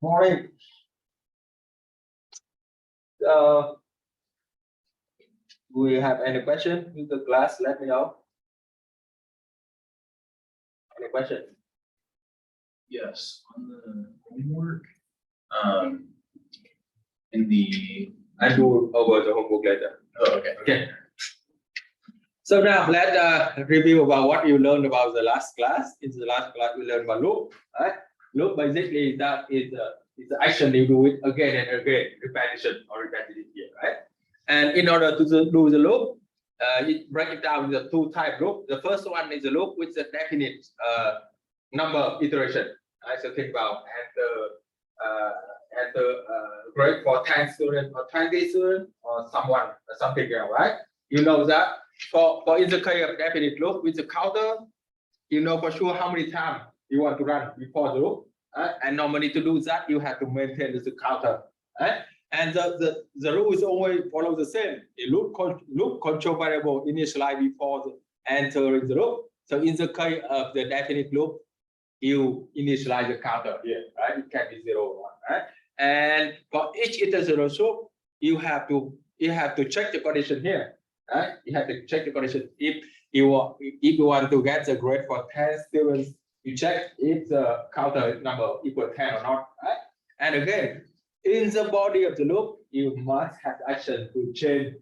Morning. Do we have any question in the class? Let me know. Any question? Yes, on the homework. In the I do over the homework later. oh, okay. Okay. So now let's review about what you learned about the last class. In the last class, we learned about loop. Right? Loop basically that is the action you do it again and again, repetition or repetitive here, right? And in order to do the loop, you break it down into two type loop. The first one is a loop with a definite number of iteration. Right? So think about enter grade for 10 students or 20 students or something else, right? You know that for in the case of definite loop with the counter, you know for sure how many times you want to run before the loop. And normally to do that, you have to maintain the counter. Right? And the rule is always follow the same. A loop control variable initialize before the entering the loop. So in the case of the definite loop, you initialize the counter here, right? It can be 0 or 1, right? And for each iteration, you have to check the condition here, right? You have to check the condition. If you want to get the grade for 10 students, you check if the counter number equal 10 or not, right? And again, in the body of the loop, you must have action to change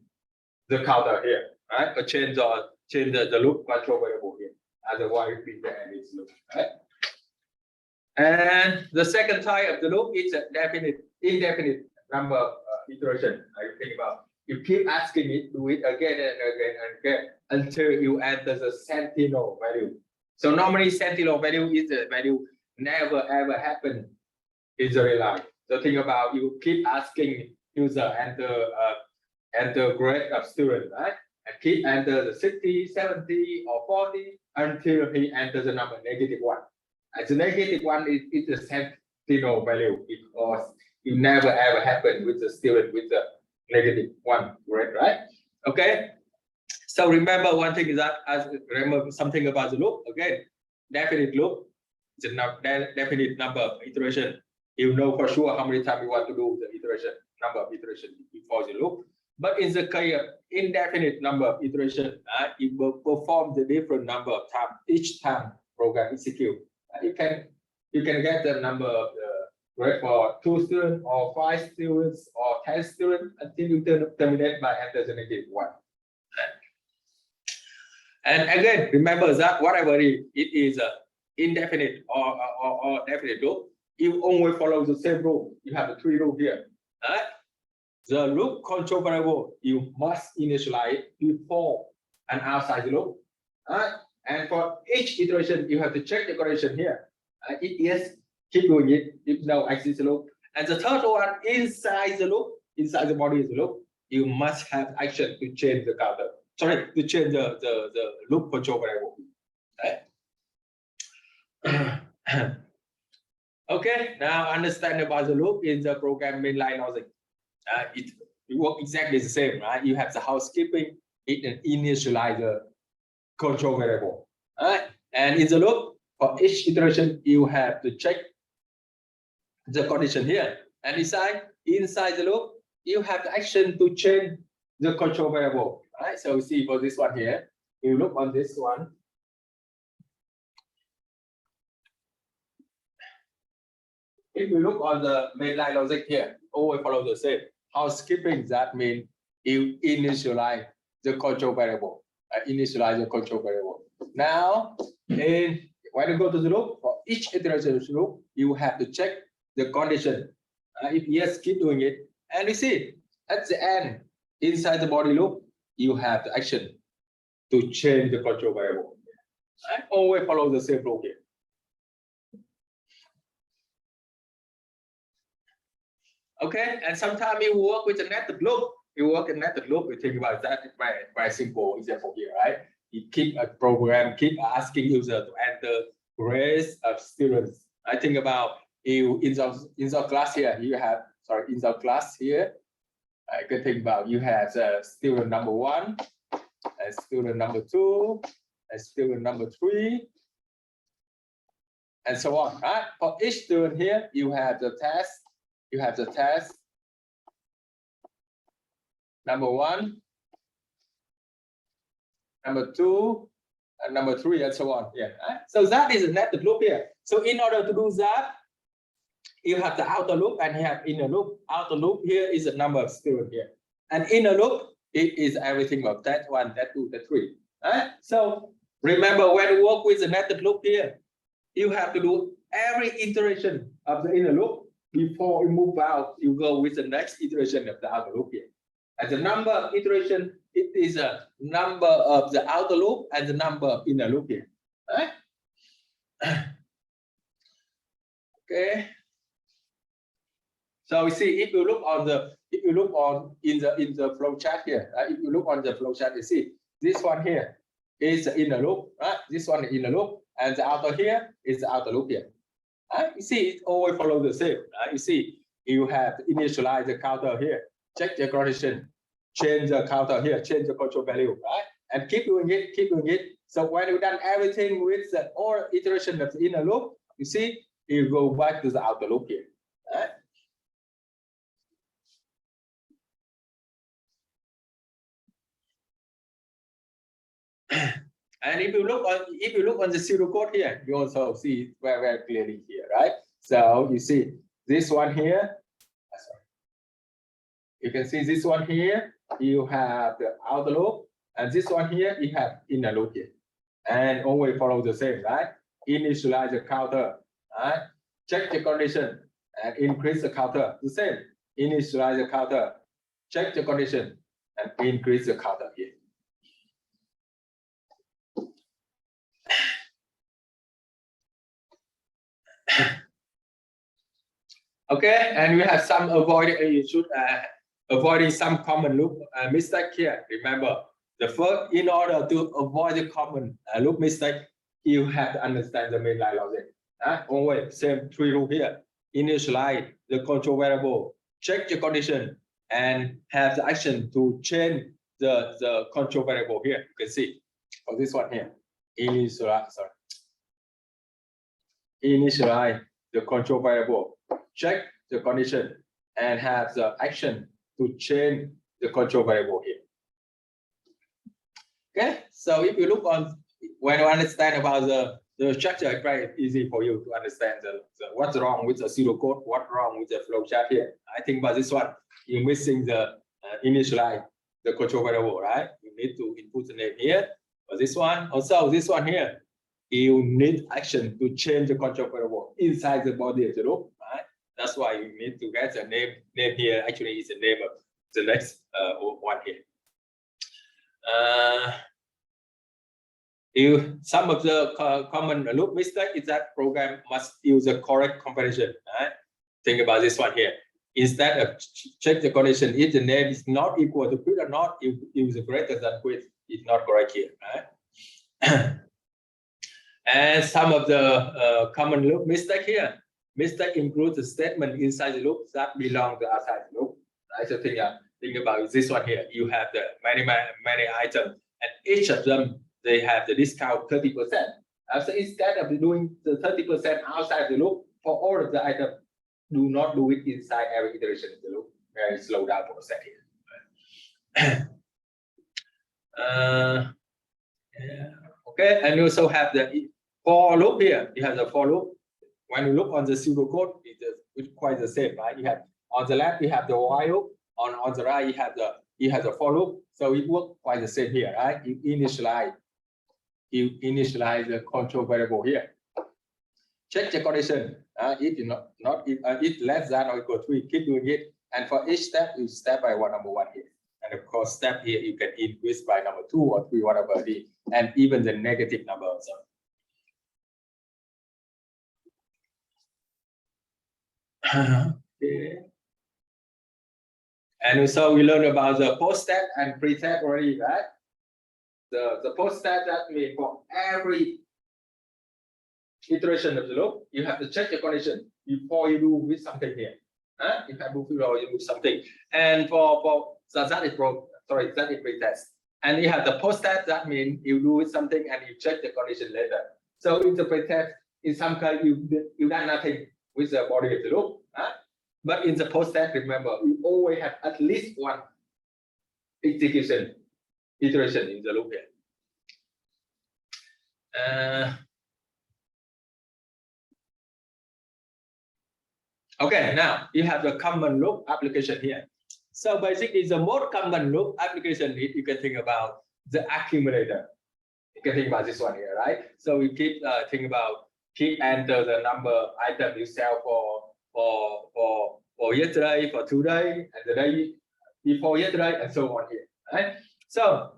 the counter here, right? Or change the loop control variable here. Otherwise, it will be the end is loop, right? And the second type of the loop is a indefinite number of iteration. I think about you keep asking it, do it again and again and again until you enter the sentinel value. So normally sentinel value is the value never ever happen in the real life. So think about you keep asking user enter grade of student, right? And keep enter the 60, 70 or 40 until he enters the number -1. And the -1 is the sentinel value because it never ever happen with the student with the -1 grade, right? Okay. So remember one thing is that remember something about the loop again. Definite loop, the definite number of iteration. You know for sure how many times you want to do the iteration, number of iteration before the loop. But in the case of indefinite number of iteration, it will perform the different number of times each time program execute. You can get the number of grade for 2 students or 5 students or 10 students until you terminate by enter the -1. And again, remember that whatever it is indefinite or definite loop, you only follow the same rule. You have the 3 rules here. Right? The loop control variable you must initialize before and outside the loop. Right? And for each iteration, you have to check the condition here. If yes, keep doing it. If no, exit the loop. And the third one, inside the loop, inside the body of the loop, you must have action to change the counter. Sorry, to change the loop control variable. Right? Okay, now understand about the loop in the program mainline logic. It works exactly the same, right? You have the housekeeping, it initialize the control variable. Right? And in the loop, for each iteration, you have to check the condition here. And inside the loop, you have the action to change the control variable. Right? So see for this one here, you look on this one. If you look on the mainline logic here, always follow the same. Housekeeping, that means you initialize the control variable. Initialize the control variable. Now, when you go to the loop, for each iteration of the loop, you have to check the condition. If yes, keep doing it. And you see, at the end, inside the body loop, you have the action to change the control variable. Always follow the same rule here. Okay, and sometimes you work with a netted loop. You work in netted loop, you think about that very simple example here, right? You keep a program, keep asking user to enter grades of students. I think about you in the class here, you have, sorry, in the class here, I can think about you have student number 1, student number 2, student number 3, and so on, right? For each student here, you have the test. You have the test. Number 1, number 2, and number 3, and so on. Yeah. Right? So that is a netted loop here. So in order to do that, you have the outer loop and you have inner loop. Outer loop here is the number of students here, and inner loop it is everything of that 1, that 2, that 3. Right? So remember, when you work with the netted loop here, you have to do every iteration of the inner loop before you move out. You go with the next iteration of the outer loop here. And the number of iteration, it is a number of the outer loop and the number of inner loop here. Right? Okay. So we see if you look on in the flow chart here, if you look on the flow chart, you see this one here is the inner loop, right? This one is inner loop, and the outer here is the outer loop here. You see it always follow the same. You see you have to initialize the counter here, check the condition, change the counter here, change the control value, right? And keep doing it, keep doing it. So when you've done everything with the all iteration of the inner loop, you see you go back to the outer loop here. Right? And if you look on the pseudocode here, you also see it very, very clearly here, right? So you see this one here. Sorry. You can see this one here. You have the outer loop, and this one here you have inner loop here, and always follow the same, right? Initialize the counter, right? Check the condition and increase the counter. The same. Initialize the counter, check the condition, and increase the counter here. Okay, and we have some you should avoiding some common loop mistake here. Remember, the first, in order to avoid the common loop mistake, you have to understand the mainline logic. Always same 3 rule here. Initialize the control variable, check the condition, and have the action to change the control variable here. You can see for this one here. Initialize the control variable, check the condition, and have the action to change the control variable here. Okay, so if you look on, when you understand about the structure, it's very easy for you to understand what's wrong with the pseudocode, what's wrong with the flowchart here. I think by this one, you're missing the initialize the control variable, right? You need to input the name here. For this one, also this one here, you need action to change the control variable inside the body of the loop, right? That's why you need to get the name here. Actually, it's the name of the next one here. Some of the common loop mistake is that program must use the correct comparison. Right? Think about this one here. Instead of check the condition, if the name is not equal to quit or not, you use greater than quit. It's not correct here. Right? And some of the common loop mistake here. Mistake includes the statement inside the loop that belong to outside the loop. Right? So think about this one here. You have the many items, and each of them they have the discount 30%. So instead of doing the 30% outside the loop for all of the items, do not do it inside every iteration of the loop. Very slow down for a second. Yeah. Okay, and you also have the for loop here. You have the for loop. When you look on the pseudocode, it's quite the same, right? You have on the left you have the while loop. On the right you have the for loop. So it works quite the same here, right? You initialize the control variable here. Check the condition. If you if less than or equal to 3, keep doing it. And for each step, you step by number 1 here. And of course, step here you can increase by number 2 or 3, whatever it is, and even the negative number also. Okay. And so we learned about the post-step and pre-step already, right? The post-step, that means for every iteration of the loop, you have to check the condition before you do with something here. You have to do something. And for that is pre-test. And you have the post-step, that means you do with something and you check the condition later. So in the pre-test, in some case you done nothing with the body of the loop. But in the post-test, remember, you always have at least one iteration in the loop here. Okay, now you have the common loop application here. So basically, the most common loop application you can think about the accumulator. You can think about this one here, right? So we keep think about keep enter the number item you sell for yesterday, for today, and the day before yesterday, and so on here, right? So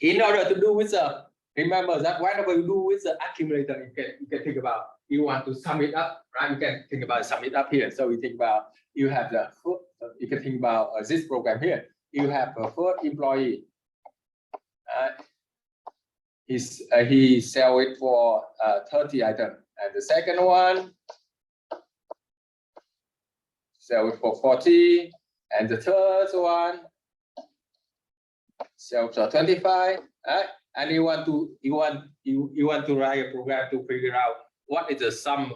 in order to do with the, remember that whenever you do with the accumulator, you can think about you want to sum it up, right? You can think about sum it up here. So we think about you have the you can think about this program here. You have a first employee. He sell it for 30 items, and the second one sell it for 40, and the third one sell for 25. And you want to write a program to figure out what is the sum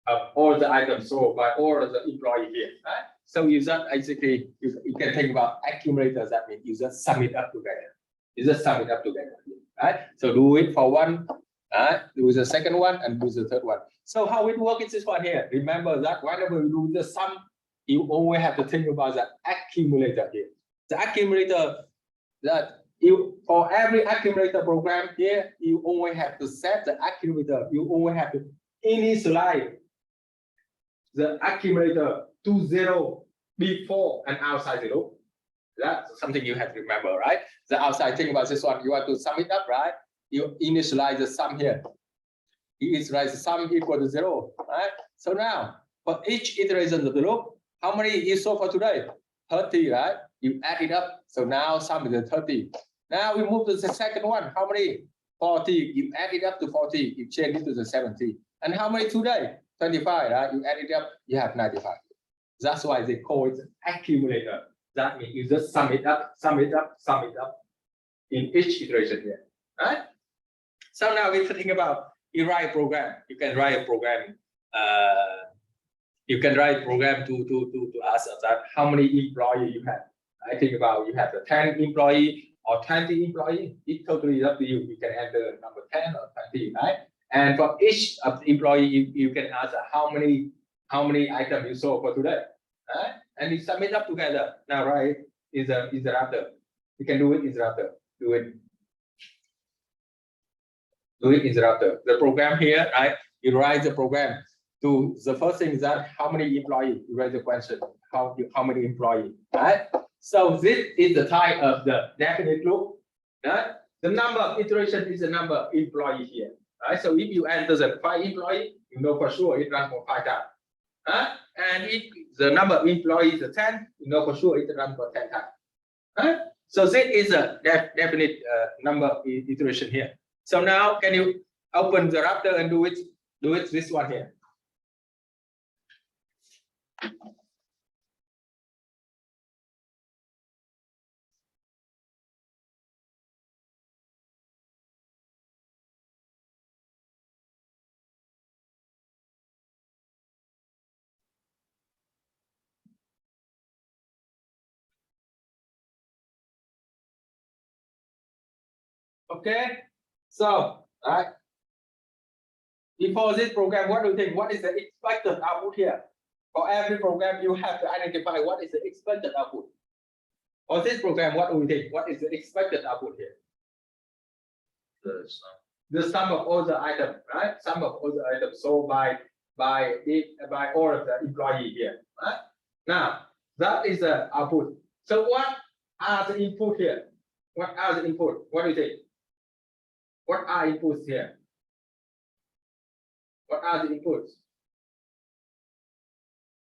of all the items sold by all of the employee here. Right? So you just basically you can think about accumulators. That means you just sum it up together. You just sum it up together. Right? So do it for one, do the second one, and do the third one. So how it works is this one here. Remember that whenever you do the sum, you always have to think about the accumulator here. The accumulator that you for every accumulator program here, you always have to set the accumulator. You always have to initialize the accumulator to 0 before and outside the loop. That's something you have to remember, right? The outside thing about this one, you want to sum it up, right? You initialize the sum here. You initialize the sum equal to 0, right? So now, for each iteration of the loop, how many you sold for today? 30, right? You add it up. So now sum is 30. Now we move to the second one. How many? 40. You add it up to 40. You change it to the 70. And how many today? 25, right? You add it up, you have 95. That's why they call it accumulator. That means you just sum it up, sum it up, sum it up in each iteration here, right? So now we think about you write a program. You can write a program. You can write a program to ask that how many employees you have. I think about you have a 10 employee or 20 employee. It totally up to you. You can enter number 10 or 20, right? And for each of the employee, you can ask how many items you sold for today, right? And you sum it up together. Now, right, is after. You can do it is after. Do it is after. The program here, right? You write the program to the first thing is that how many employees, you write the question, how many employees, right? So this is the type of the definite loop, right? The number of iteration is the number of employee here, right? So if you enter the 5 employee, you know for sure it runs for 5 times. And if the number of employees is 10, you know for sure it runs for 10 times. So this is a definite number of iteration here. So now can you open the Raptor and do it this one here? Okay, so right before this program, what do you think? What is the expected output here? For every program, you have to identify what is the expected output. For this program, what do we think? What is the expected output here? The sum of all the items, right? Sum of all the items sold by all of the employee here, right? Now that is the output. So what are the input here? What are the input? What do you think? What are inputs here? What are the inputs?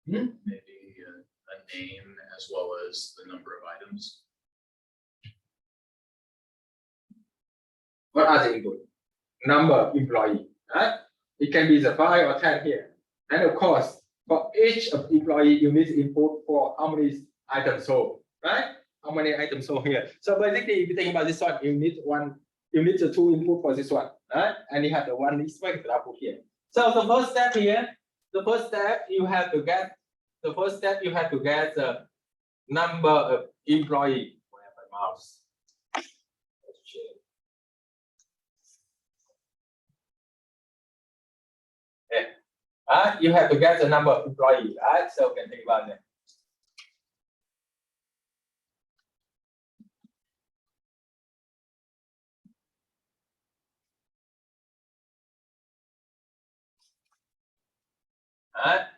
Maybe a name as well as the number of items. What are the inputs? Number of employee, right? It can be the 5 or 10 here. And of course, for each of employee, you need input for how many items sold, right? How many items sold here? So basically, if you think about this one, you need the 2 input for this one, right? And you have the 1 expected output here. So the first step here, the first step you have to get the number of employee. Where my mouse? Let's change. Yeah. You have to get the number of employees, right? So you can think about it.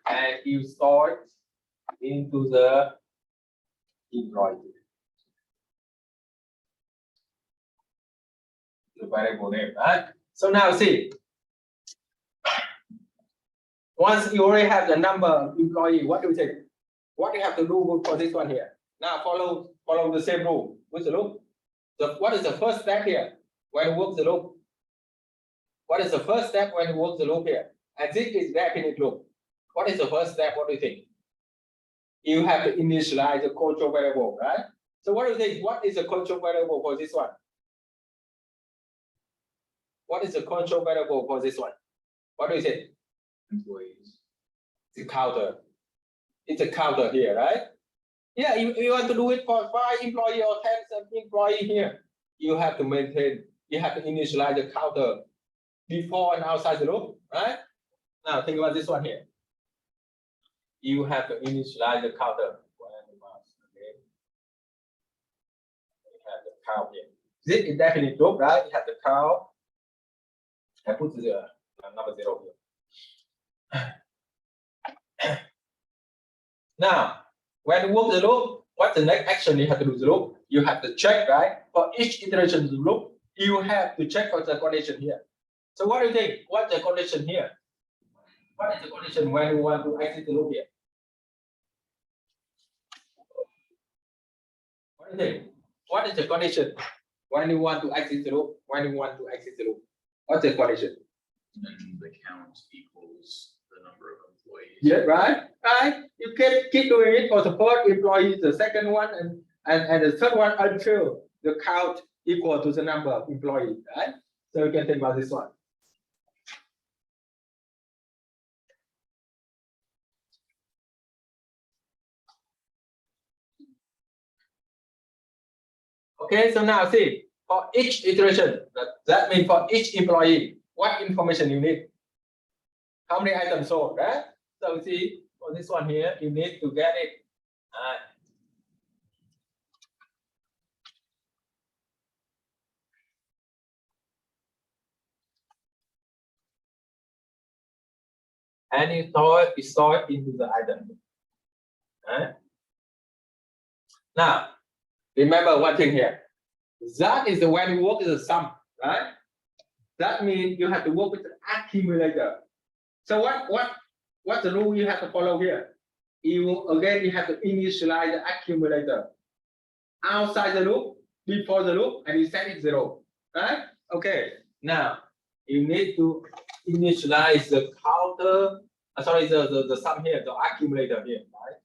And you store it into the employee. The variable name, right? So now see, once you already have the number of employee, what do you think? What do you have to do for this one here? Now follow the same rule. What's the loop? So what is the first step here when you work the loop? What is the first step when you work the loop here? And this is definite loop. What is the first step? What do you think? You have to initialize the control variable, right? So what do you think? What is the control variable for this one? What is the control variable for this one? What do you think? Employees. It's a counter. It's a counter here, right? Yeah, you want to do it for 5 employee or 10 employee here. You have to maintain, you have to initialize the counter before and outside the loop, right? Now think about this one here. You have to initialize the counter. Okay. You have the count here. This is definite loop, right? You have the count. I put the number 0 here. Now, when you work the loop, what's the next action you have to do the loop? You have to check, right? For each iteration of the loop, you have to check for the condition here. So what do you think? What's the condition here? What is the condition when you want to exit the loop here? What do you think? What is the condition when you want to exit the loop? When you want to exit the loop? What's the condition? And the count equals the number of employees. Yeah, right. Right. You can keep doing it for the first employee, the second one, and the third one until the count equal to the number of employees, right? So you can think about this one. Okay, so now see, for each iteration, that means for each employee, what information you need? How many items sold, right? So see, for this one here, you need to get it. And you store it into the item. Right? Now, remember one thing here. That is the when you work with the sum, right? That means you have to work with the accumulator. So what's the rule you have to follow here? You have to initialize the accumulator outside the loop, before the loop, and you set it 0, right? Okay. Now you need to initialize the counter. Sorry, the sum here, the accumulator here, right?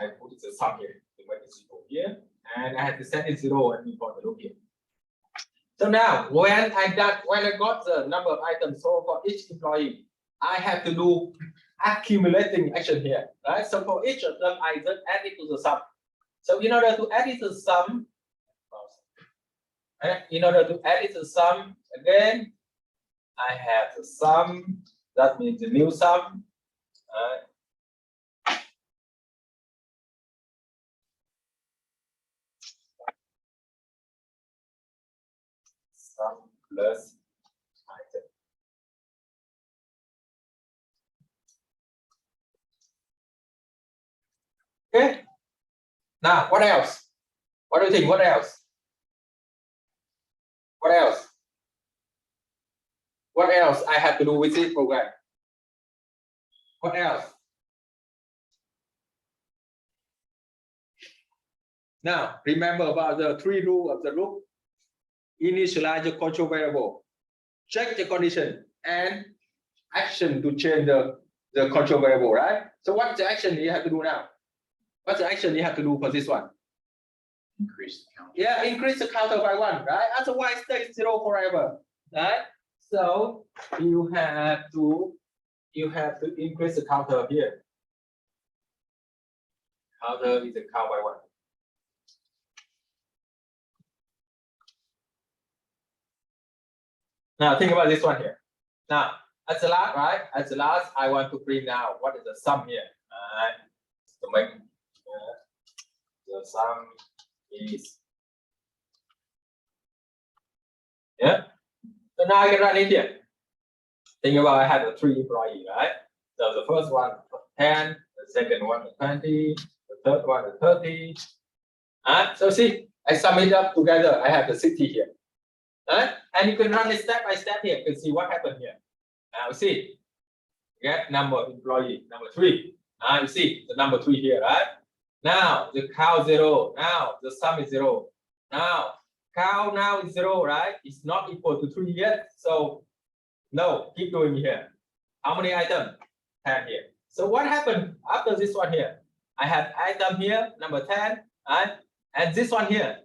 I put the sum here, the weight is 0 here, and I have to set it 0 and before the loop here. So now, when I got the number of items sold for each employee, I have to do accumulating action here, right? So for each of them, I just add it to the sum. So in order to add it to the sum, again, I have the sum. That means the new sum. Sum plus item. Okay. Now, what else? What do you think? What else? What else? What else I have to do with this program? What else? Now, remember about the 3 rules of the loop. Initialize the control variable, check the condition, and action to change the control variable, right? So what's the action you have to do now? What's the action you have to do for this one? Increase the count. Yeah, increase the counter by 1, right? Otherwise, stay 0 forever, right? So you have to increase the counter here. Counter is a count by 1. Now think about this one here. Now at the last, right? At the last, I want to print now what is the sum here. To make the sum is So now I can run it here. Think about I have a 3 employee, right? So the first one 10, the second one 20, the third one 30. So see, I sum it up together. I have the 60 here. And you can run it step by step here. You can see what happened here. Now see, get number employee number 3. You see the number 3 here, right? Now the count 0. Now the sum is 0. Now count now is 0, right? It's not equal to 3 yet. So no, keep doing here. How many items? 10 here. So what happened after this one here? I have item here, number 10, right? And this one here,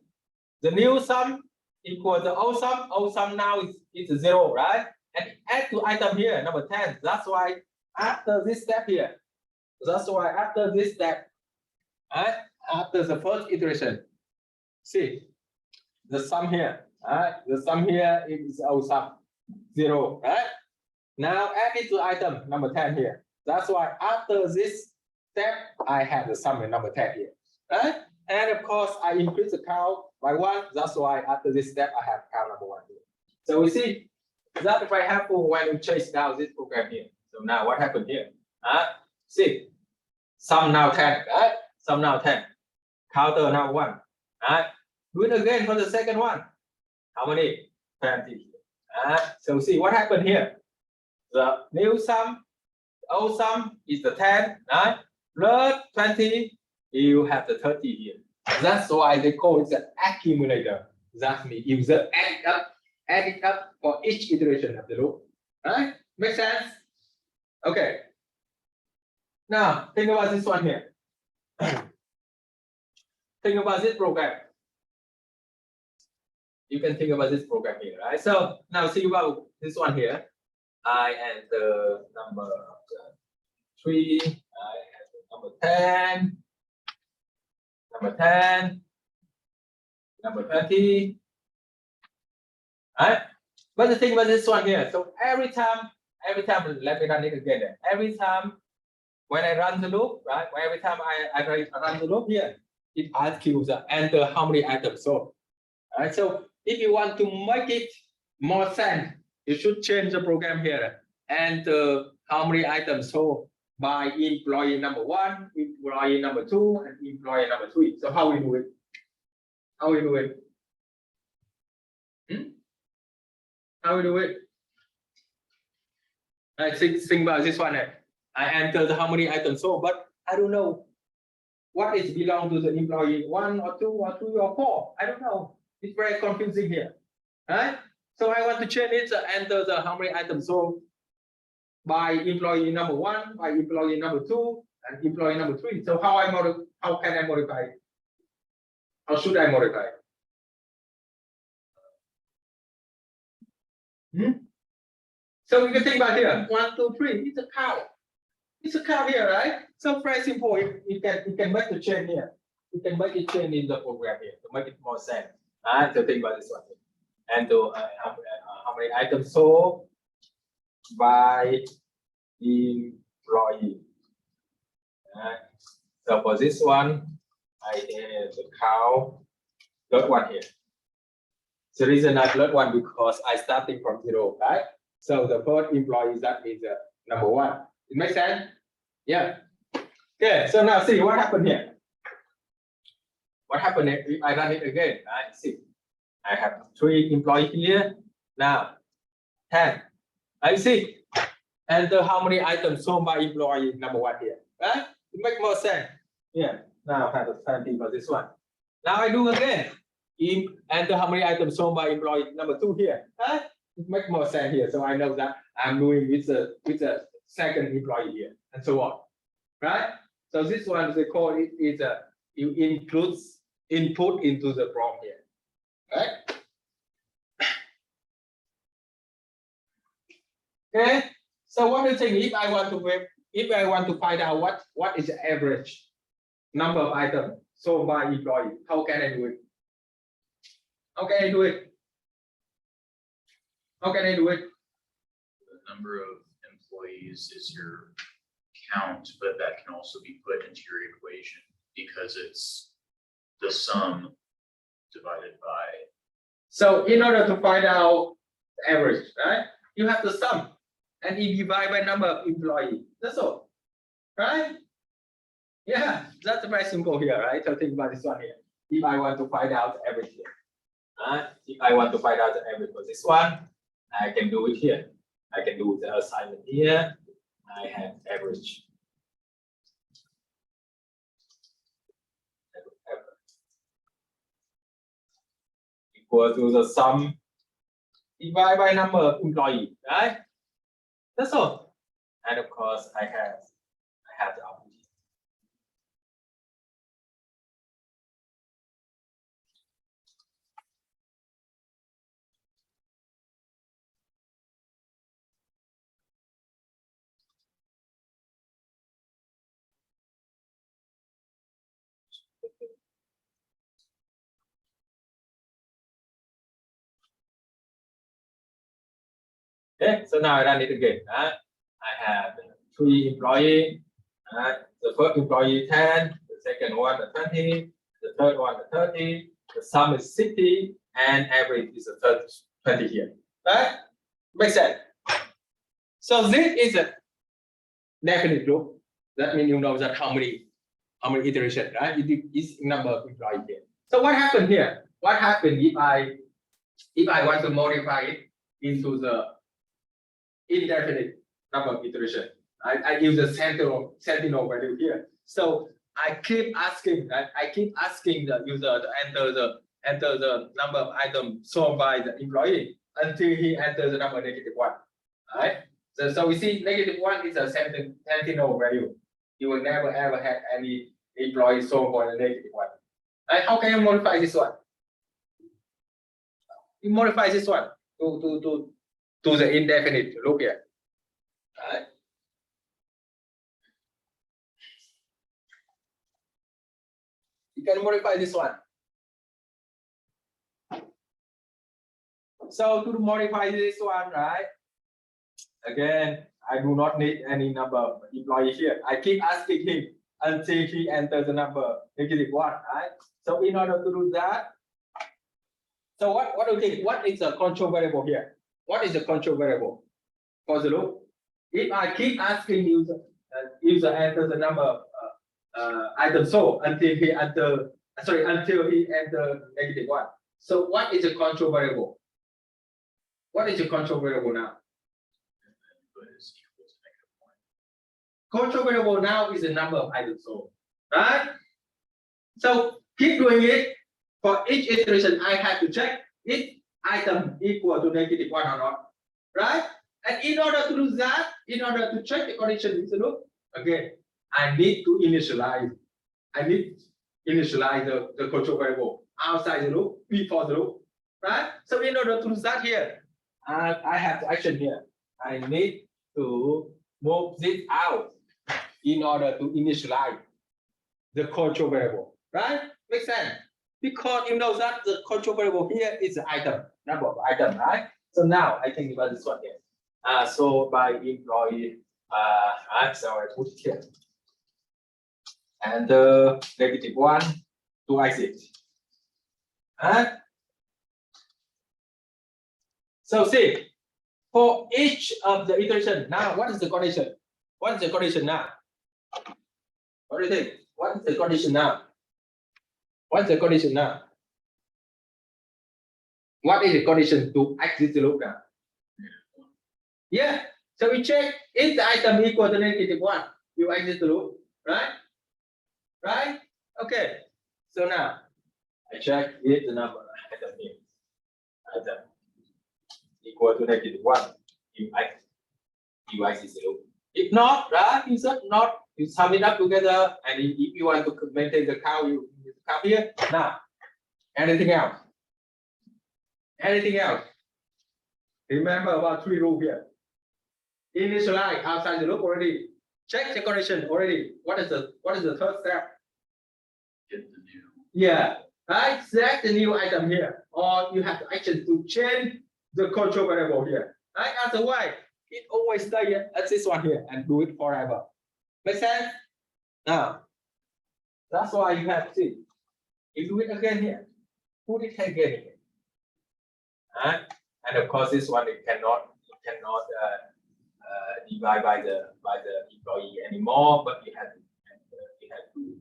the new sum equals the old sum. Old sum now is 0, right? And add to item here, number 10. That's why after this step here, after the first iteration, see the sum here, right? The sum here is old sum, 0, right? Now add it to item number 10 here. That's why after this step, I have the sum in number 10 here, right? And of course, I increase the count by 1. That's why after this step, I have count number 1 here. So we see that's very helpful when you chase down this program here. So now what happened here? See, sum now 10, right? Sum now 10. Counter now 1. Right? Do it again for the second one. How many? 20. So see what happened here. The new sum, the old sum is the 10, right? Plus 20, you have the 30 here. That's why they call it the accumulator. That means user add it up for each iteration of the loop. Right? Make sense? Okay. Now think about this one here. Think about this program. You can think about this program here, right? So now think about this one here. I enter number 3. I enter number 10. Number 10. Number 20. Right? But the thing about this one here, so every time, let me run it again. Every time when I run the loop, right? Every time I run the loop here, it asks you to enter how many items sold. Right? So if you want to make it more sense, you should change the program here and how many items sold by employee number 1, employee number 2, and employee number 3. So how we do it? How we do it? How we do it? I think about this one. I enter how many items sold, but I don't know what is belong to the employee 1 or 2 or 3 or 4. I don't know. It's very confusing here, right? So I want to change it. Enter how many items sold by employee number 1, by employee number 2, and employee number 3. So how can I modify it? How should I modify it? So you can think about here, 1, 2, 3. It's a count. It's a count here, right? So very simple. You can make the change here. You can make it change in the program here to make it more sense. So think about this one. And to how many items sold by employee. So for this one, I have the count plus 1 here. The reason I plus 1 because I starting from 0, right? So the first employee that is number 1. It makes sense? Yeah. Okay. So now see what happened here. What happened if I run it again? Right? See, I have 3 employees here. Now 10. I see. Enter how many items sold by employee number 1 here. Right? It makes more sense. Yeah. Now I have the same thing for this one. Now I do again. Enter how many items sold by employee number 2 here. Right? It makes more sense here. So I know that I'm doing with the second employee here, and so on. Right? So this one they call it is you includes input into the prompt here. Right? Okay. So what do you think if I want to find out what is the average number of items sold by employee? How can I do it? How can I do it? How can I do it? The number of employees is your count, but that can also be put into your equation because it's the sum divided by. So in order to find out the average, right? You have the sum, and if you divide by number of employees, that's all, right? Yeah, that's very simple here, right? So think about this one here. If I want to find out the average here, right? If I want to find out the average for this one, I can do it here. I can do the assignment here. I have average. Equal to the sum divided by number of employees, right? That's all. And of course, I have the output. Okay, so now I run it again. I have 3 employees. The first employee 10, the second one 20, the third one 30. The sum is 60, and average is 20 here. Right? Makes sense. So this is a definite loop. That means you know that how many iterations, right? It is number of employees here. So what happened here? What happened if I want to modify it into the indefinite number of iteration? I use the sentinel value here. So I keep asking, right? I keep asking the user to enter the number of items sold by the employee until he enters the number -1. Right? So we see -1 is a sentinel value. You will never ever have any employee sold for the -1. Right? How can you modify this one? You modify this one to the indefinite loop here. Right? You can modify this one. So to modify this one, right? Again, I do not need any number of employees here. I keep asking him until he enters the number -1, right? So in order to do that, so what do you think? What is the control variable here? What is the control variable for the loop? If I keep asking user enter the number of items sold until he enter -1. So what is the control variable? What is the control variable now? Control variable now is the number of items sold, right? So keep doing it. For each iteration, I have to check if item equal to -1 or not, right? And in order to do that, in order to check the condition in the loop, again, I need to initialize. I need to initialize the control variable outside the loop, before the loop, right? So in order to do that here, I have the action here. I need to move this out in order to initialize the control variable, right? Makes sense? Because you know that the control variable here is the item, number of items, right? So now I think about this one here. So by employee, so I put it here. And -1 to exit. So see, for each of the iteration, now what is the condition? What is the condition now? What do you think? What is the condition now? What's the condition now? What is the condition to exit the loop now? Yeah. So we check if the item equal to -1, you exit the loop, right? Right? Okay. So now I check if the number of item here, item equal to -1, you exit the loop. If not, right? If not, you sum it up together, and if you want to maintain the count, you count here. Now, anything else? Anything else? Remember about 3 rules here. Initialize outside the loop already. Check the condition already. What is the third step? Get the new. Yeah, right. Select the new item here, or you have the action to change the control variable here. Right. Otherwise, it always stay here at this one here and do it forever. Make sense? Now, that's why you have to see. You do it again here. Put it again here. Right? And of course, this one it cannot divide by the employee anymore, but you have to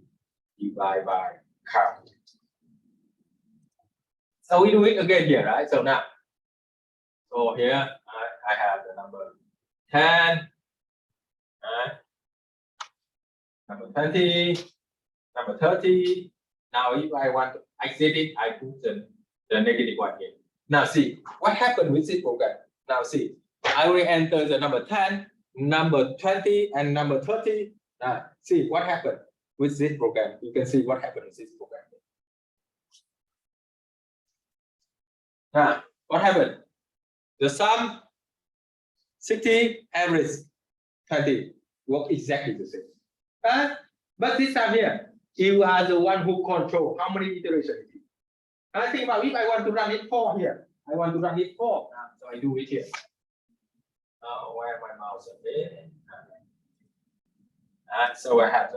divide by count. So we do it again here, right? So now, so here I have the number 10, number 20, number 30. Now if I want to exit it, I put the negative one here. Now see what happened with this program. Now see, I will enter the number 10, number 20, and number 30. Now see what happened with this program. You can see what happened with this program. Now what happened? The sum 60, average 20 work exactly the same. But this time here, you are the one who control how many iterations it is. I think about if I want to run it 4 here, I want to run it 4. So I do it here. Now where my mouse is? So I have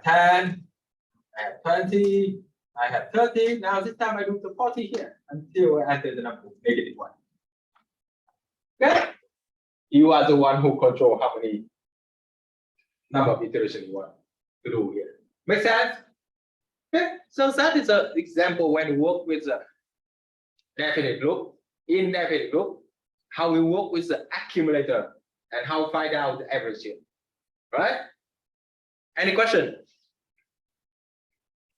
10, I have 20, I have 30. Now this time I do the 40 here until I enter the number negative 1. Okay? You are the one who control how many number of iterations you want to do here. Make sense? Okay, so that is an example when you work with the definite loop, indefinite loop, how we work with the accumulator and how find out the average here. Right? Any question?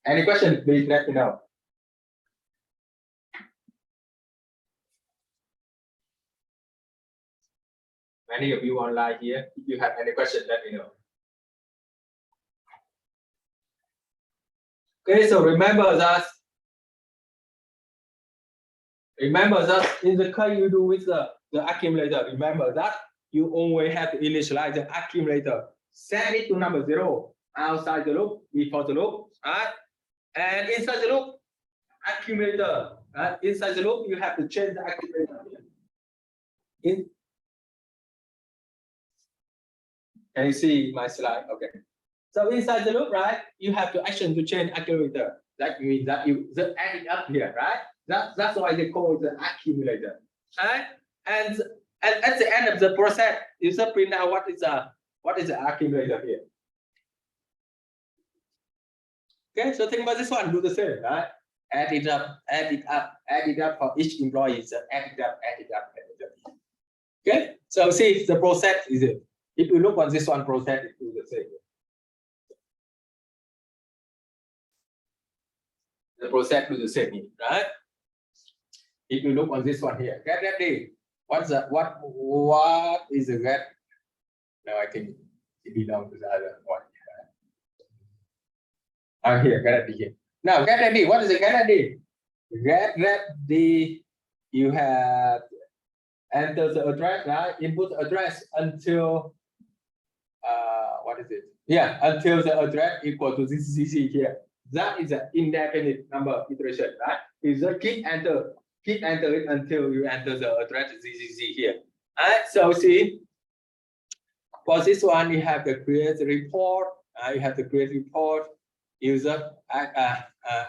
Any question? Please let me know. Many of you online here, if you have any question, let me know. Okay, so remember that in the case you do with the accumulator, remember that you only have to initialize the accumulator, set it to number 0 outside the loop, before the loop, right? And inside the loop, accumulator, right? Inside the loop, you have to change the accumulator. Can you see my slide? Okay. So inside the loop, right, you have to action to change accumulator. That means that you just add it up here, right? That's why they call it the accumulator. Right? And at the end of the process, you just print out what is the accumulator here. Okay, so think about this one, do the same, right? Add it up, add it up, add it up for each employee. So add it up, add it up, add it up. Okay, so see the process is it. If you look on this one process, it do the same. The process do the same, right? If you look on this one here, get ready. What is the get? Now I think it belongs to the other one. I'm here, get ready here. Now get ready. What is the get ready? Get ready. You have enter the address, right? Input address until what is it? Yeah, until the address equal to this CC here. That is an indefinite number iteration, right? You just keep enter it until you enter the address ZZZ here. Alright, so see, for this one, you have to create a report. You have to create report, user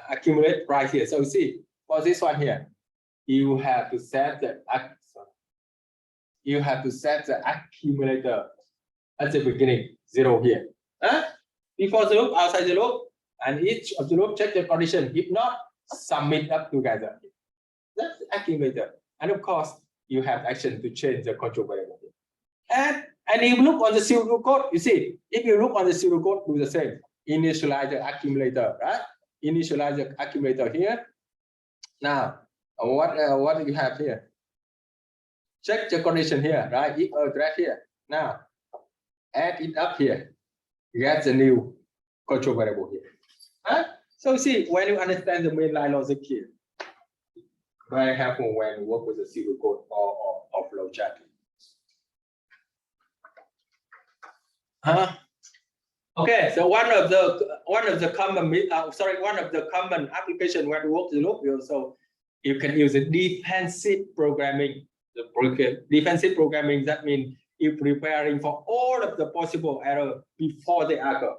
accumulate right here. So see, for this one here, you have to set the accumulator at the beginning, 0 here. Before the loop, outside the loop, and each of the loop check the condition. If not, submit up together. That's the accumulator. And of course, you have action to change the control variable. And if you look on the pseudocode, you see, if you look on the pseudocode, do the same. Initialize the accumulator, right? Initialize the accumulator here. Now, what do you have here? Check the condition here, right? If address here. Now, add it up here. Get the new control variable here. Huh? So see, when you understand the mainline logic here, very helpful when you work with the pseudocode or flowchart. Okay, so one of the common application where to work the loop, so you can use a defensive programming. Defensive programming, that means you're preparing for all of the possible error before they occur.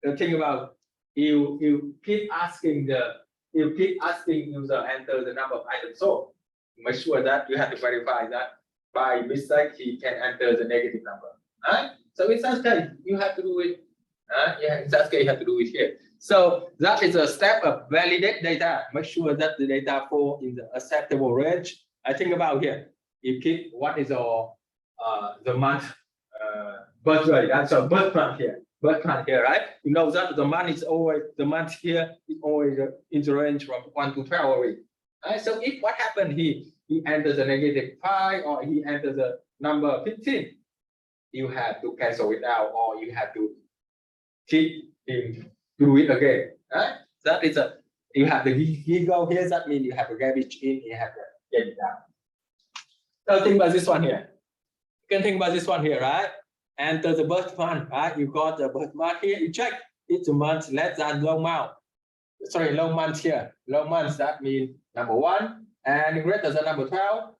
The thing about you keep asking user enter the number of items. So make sure that you have to verify that by mistake he can enter the negative number. Right? So in such case, you have to do it. Yeah, in that case, you have to do it here. So that is a step of validate data. Make sure that the data fall in the acceptable range. I think about here. You keep what is our the month birth rate. That's a birth month here. Birth month here, right? You know that the month here is always in the range from 1 to 12 a week. Right? So if what happened he enters a -5 or he enters a number 15, you have to cancel it out or you have to keep him do it again. Right? That is you have the go here. That means you have a garbage in. You have to get it out. So think about this one here. You can think about this one here, right? Enter the birth month, right? You got the birth month here. You check it's a month less than long month. Sorry, long months here. Long months, that means number 1 and greater than number 12.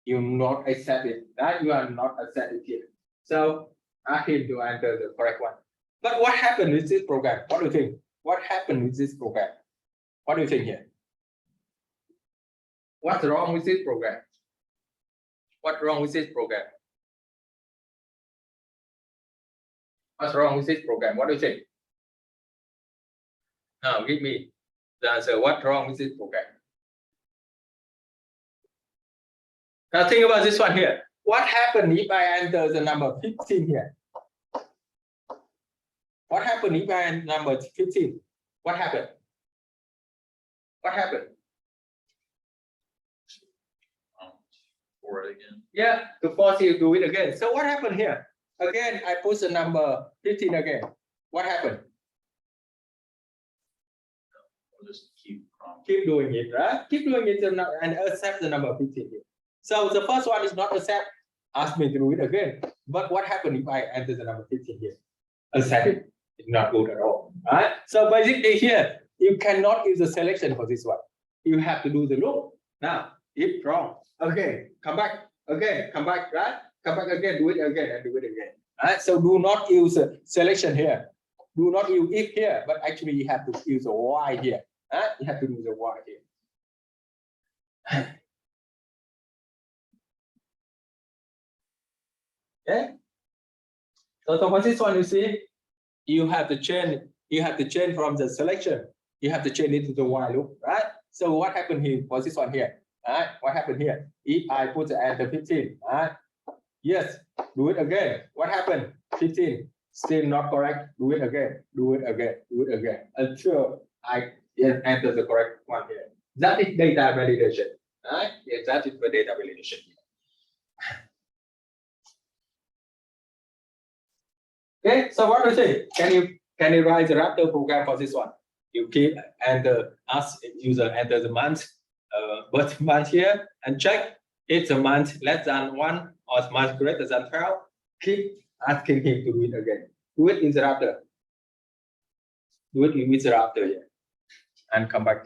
You not accept it, right? You are not accept it here. So ask him to enter the correct one. But what happened with this program? What do you think? What happened with this program? What do you think here? What's wrong with this program? What's wrong with this program? What's wrong with this program? What do you think? Now give me the answer. What's wrong with this program? Now think about this one here. What happened if I enter the number 15 here? What happened if I enter number 15? What happened? What happened? For it again. Yeah, to force you to do it again. So what happened here? Again, I put the number 15 again. What happened? We'll just keep doing it, right? Keep doing it and accept the number 15 here. So the first one is not accept, ask me to do it again. But what happened if I enter the number 15 here? Accept it. It's not good at all. Right? So basically here, you cannot use the selection for this one. You have to do the loop. Now, if wrong, okay, come back again, come back, right? Come back again, do it again and do it again. Right? So do not use selection here. Do not use if here, but actually you have to use a y here. Right? You have to do the y here. Okay. So for this one, you see, you have to change from the selection. You have to change it to the while loop, right? So what happened here for this one here? Right? What happened here? If I put the enter 15, right? Yes, do it again. What happened? 15, still not correct. Do it again. Do it again. Do it again until I enter the correct one here. That is data validation, right? Yes, that is the data validation. Okay, so what do you think? Can you write the Raptor program for this one? You keep and ask user enter the month, birth month here, and check if the month less than 1 or month greater than 12. Keep asking him to do it again. Do it in the Raptor. Do it with the Raptor here, and come back.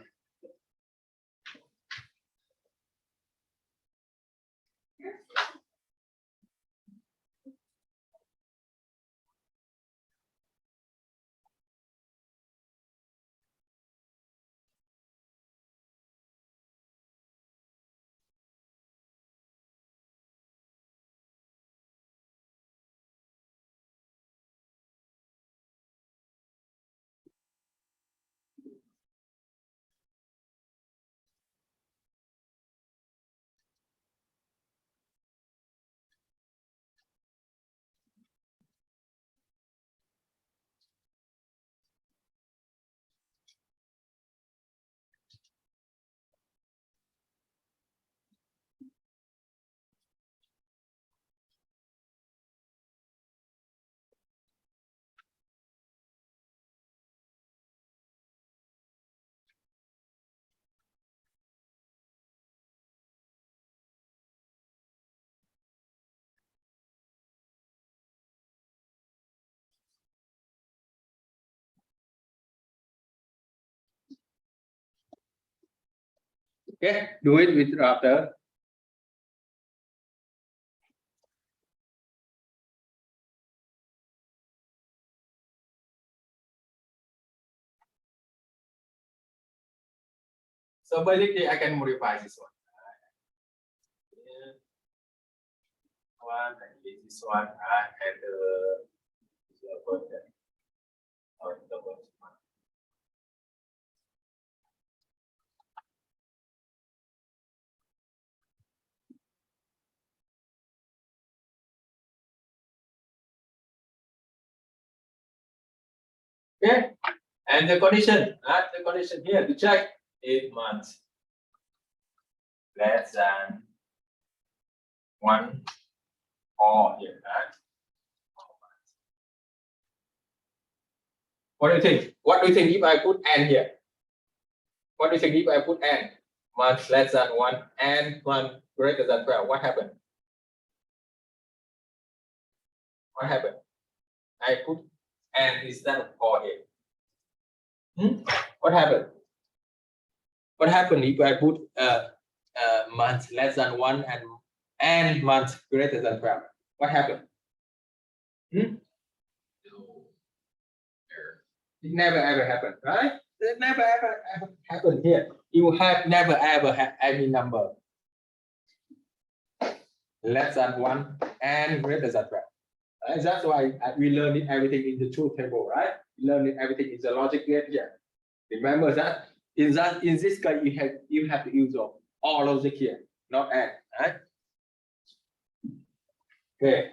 Okay, do it with router. So basically, I can modify this one. One and this one, and the version or the version one. Okay, and the condition here to check 8 months less than 1 or here, right? What do you think? What do you think if I put n here? What do you think if I put n? Months less than 1 and 1 greater than 12. What happened? What happened? I put n instead of or here. What happened? What happened if I put months less than 1 and months greater than 12? What happened? Error. It never ever happened, right? It never ever happened here. You have never ever had any number less than 1 and greater than 12. Right? That's why we learned it everything in the truth table, right? We learned it everything in the logic gate here. Remember that in this case you have to use all logic here, not and, right? Okay.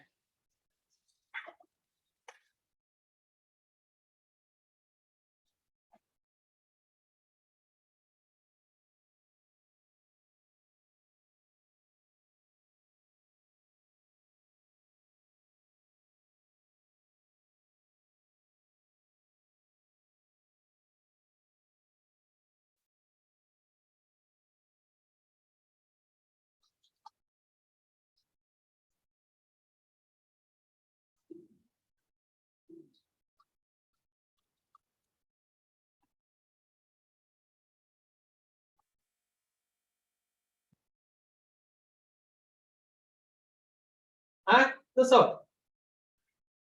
Hi, that's all.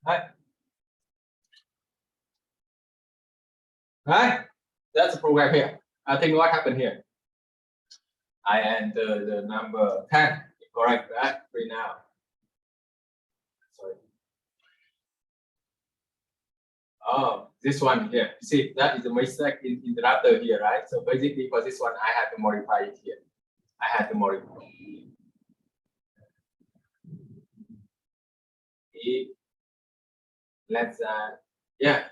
Hi. Right? That's the program here. I think what happened here? I enter the number 10. Correct, right? Right now. Sorry. Oh, this one here. See, that is a mistake in the router here, right? So basically for this one, I have to modify it here. I have to modify it. Less than, yeah.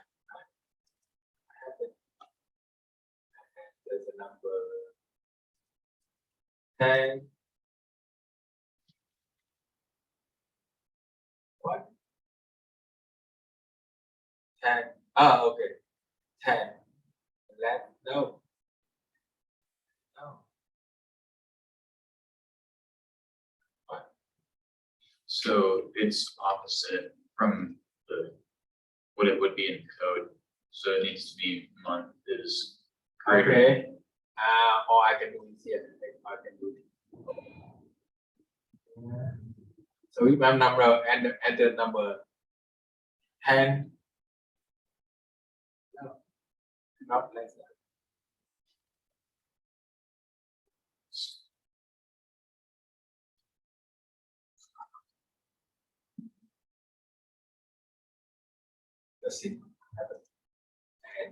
There's a number 10. What? 10. Oh, okay. 10. No. No. What? So it's opposite from what it would be in code. So it needs to be month is greater. Okay. Or I can do it here. I can do it. So if I'm number and enter number 10. No, not less than. Let's see. And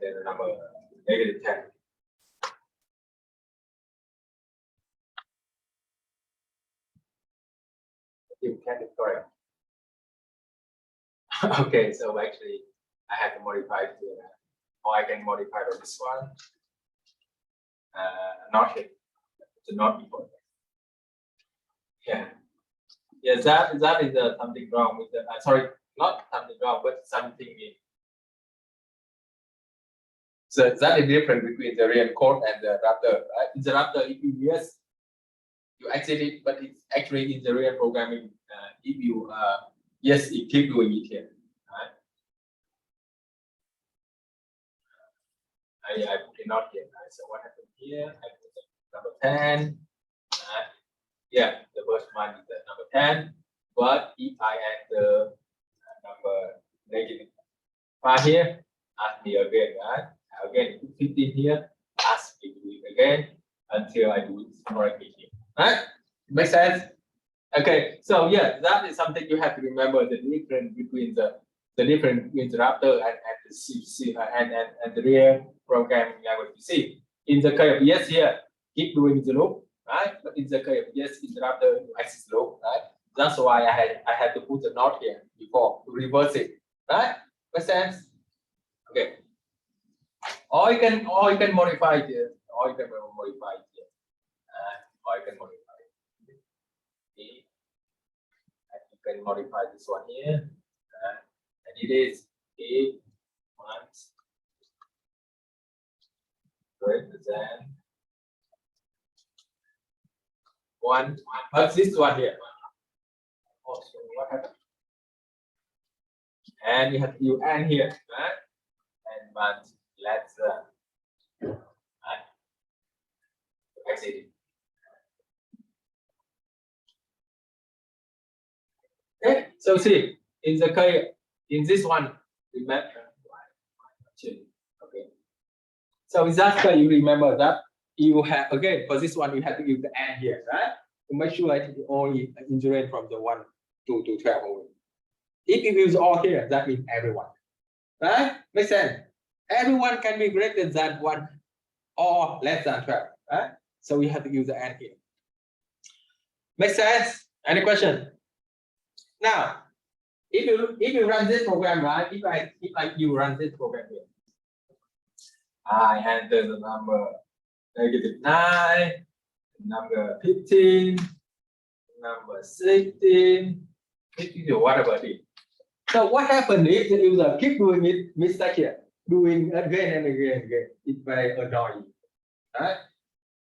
then the number -10. You can it correct. Okay, so actually I have to modify it here. Or I can modify this one. Not here. To not before. Yeah. Yes, that is something wrong with the sorry, not something wrong, but something in. So that is different between the real code and the router, right? In the router, if you yes, you exit it, but it's actually in the real programming. If you yes, it keep doing it here. Right? I put it not here. Right? So what happened here? I put number 10. Yeah, the first one is the number 10. But if I enter number -5 here, ask me again, right? Again, put 15 here, ask me to do it again until I do it correctly here. Right? Make sense? Okay, so yeah, that is something you have to remember, the difference between the different interrupter and the C and the real programming language PC. In the case of yes here, keep doing the loop, right? But in the case of yes interrupter, you exit loop, right? That's why I had to put the note here before to reverse it, right? Make sense? Okay. Or you can modify it here, or you can modify it here, or you can modify it. Okay. And you can modify this one here, and it is a once greater than 1. But this one here. Also, what happened? And you end here, right? And but let's exit. Okay, so see in the case in this one, remember. Okay. So in that case, you remember that you have again for this one you have to use the and here, right? To make sure it only iterate from the 1 to 12 only. If you use all here, that means everyone. Right? Make sense? Everyone can be greater than 1 or less than 12. Right? So we have to use the and here. Make sense? Any question? Now, if you run this program, right? If you run this program here, I enter the number -9, number 15, number 16, 15 or whatever it is. So what happens if the user keep doing it mistake here, doing again and again and again? It's very annoying, right?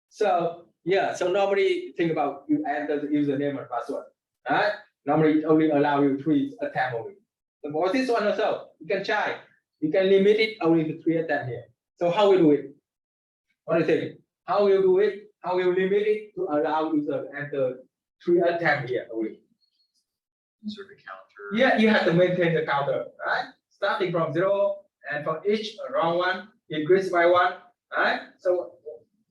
So yeah, so normally think about you enter the username and password, right? Normally it only allow you 3 attempts only. So for this one also, you can try. You can limit it only to 3 attempts here. So how we do it? What do you think? How will you do it? How will you limit it to allow user to enter 3 attempts here only? Insert a counter. Yeah, you have to maintain the counter, right? Starting from 0 and for each round 1, increase by 1, right? So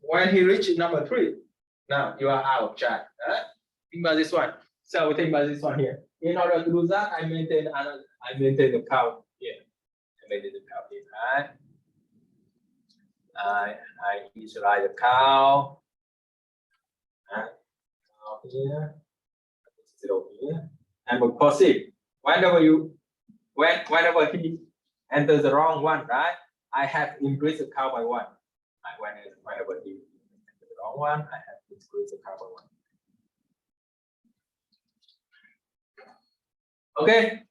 when he reaches number 3, now you are out of track, right? Think about this one. So think about this one here. In order to do that, I maintain the count here. I maintain the count here, right? I initialize the count. Count here. 0 here. And we proceed. Whenever he enters the wrong one, right? I have to increase the count by 1. Whenever he enters the wrong one, I have to increase the count by 1. Okay.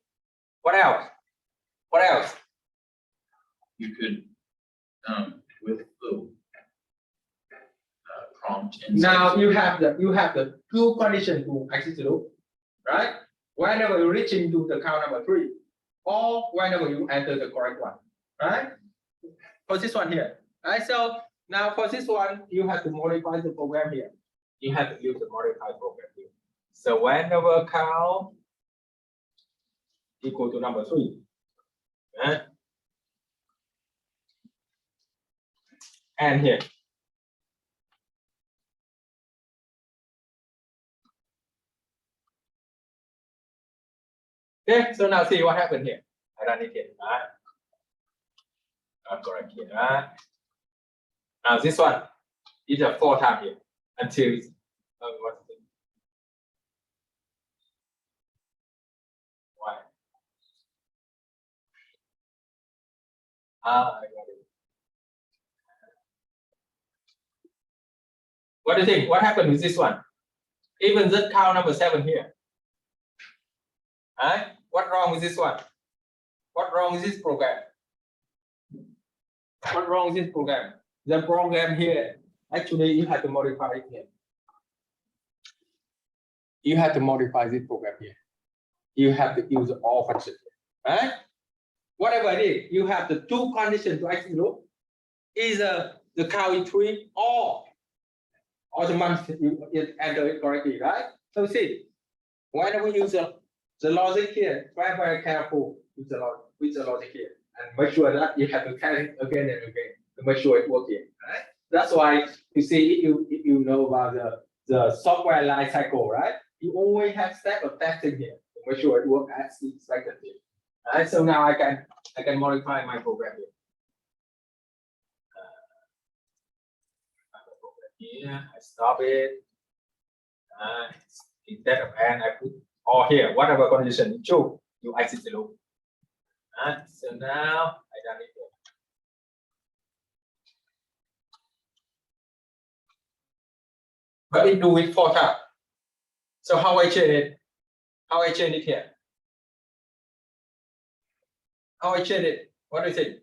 What else? What else? You could, with the prompt. Now you have the 2 conditions to exit the loop, right? Whenever you reach into the count number 3, or whenever you enter the correct one, right? For this one here, right? So now for this one, you have to modify the program here. You have to use the modified program here. So whenever count equal to number 3, right? And here. Okay, so now see what happened here. I run it here, right? Correct here, right? Now this one is a 4 times here until what's the why? I got it. What do you think? What happened with this one? Even the count number 7 here. Right? What's wrong with this one? What's wrong with this program? What's wrong with this program? The program here, actually, you have to modify it here. You have to modify this program here. You have to use all functions, right? Whatever it is, you have the 2 conditions to exit loop. Either the count is 3 or or the month you enter it correctly, right? So see, whenever we use the logic here, try very careful with the logic here, and make sure that you have to test it again and again to make sure it works here, right? That's why you see if you know about the software life cycle, right? You always have step of testing here to make sure it works as expected here. Alright, so now I can modify my program here. Here, I stop it. Instead of and I put all here, whatever condition true, you exit the loop. So now I done it here. But it do it 4 times. So how I change it? How I change it here? How I change it? What do you think?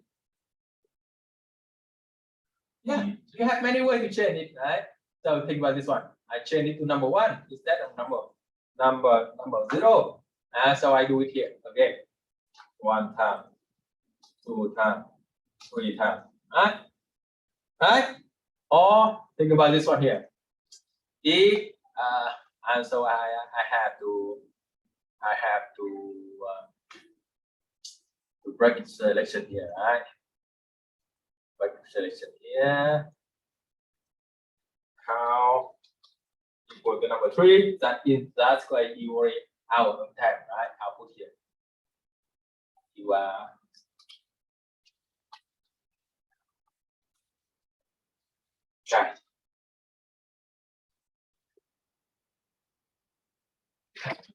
Yeah, you have many ways to change it, right? So think about this one. I change it to number 1 instead of number 0. So I do it here again. 1 time, 2 times, 3 times. Right? Or think about this one here. If and so I have to break selection here, right? Break selection here. How equal to number 3? That's why you already out of time, right? I'll put here. You are right.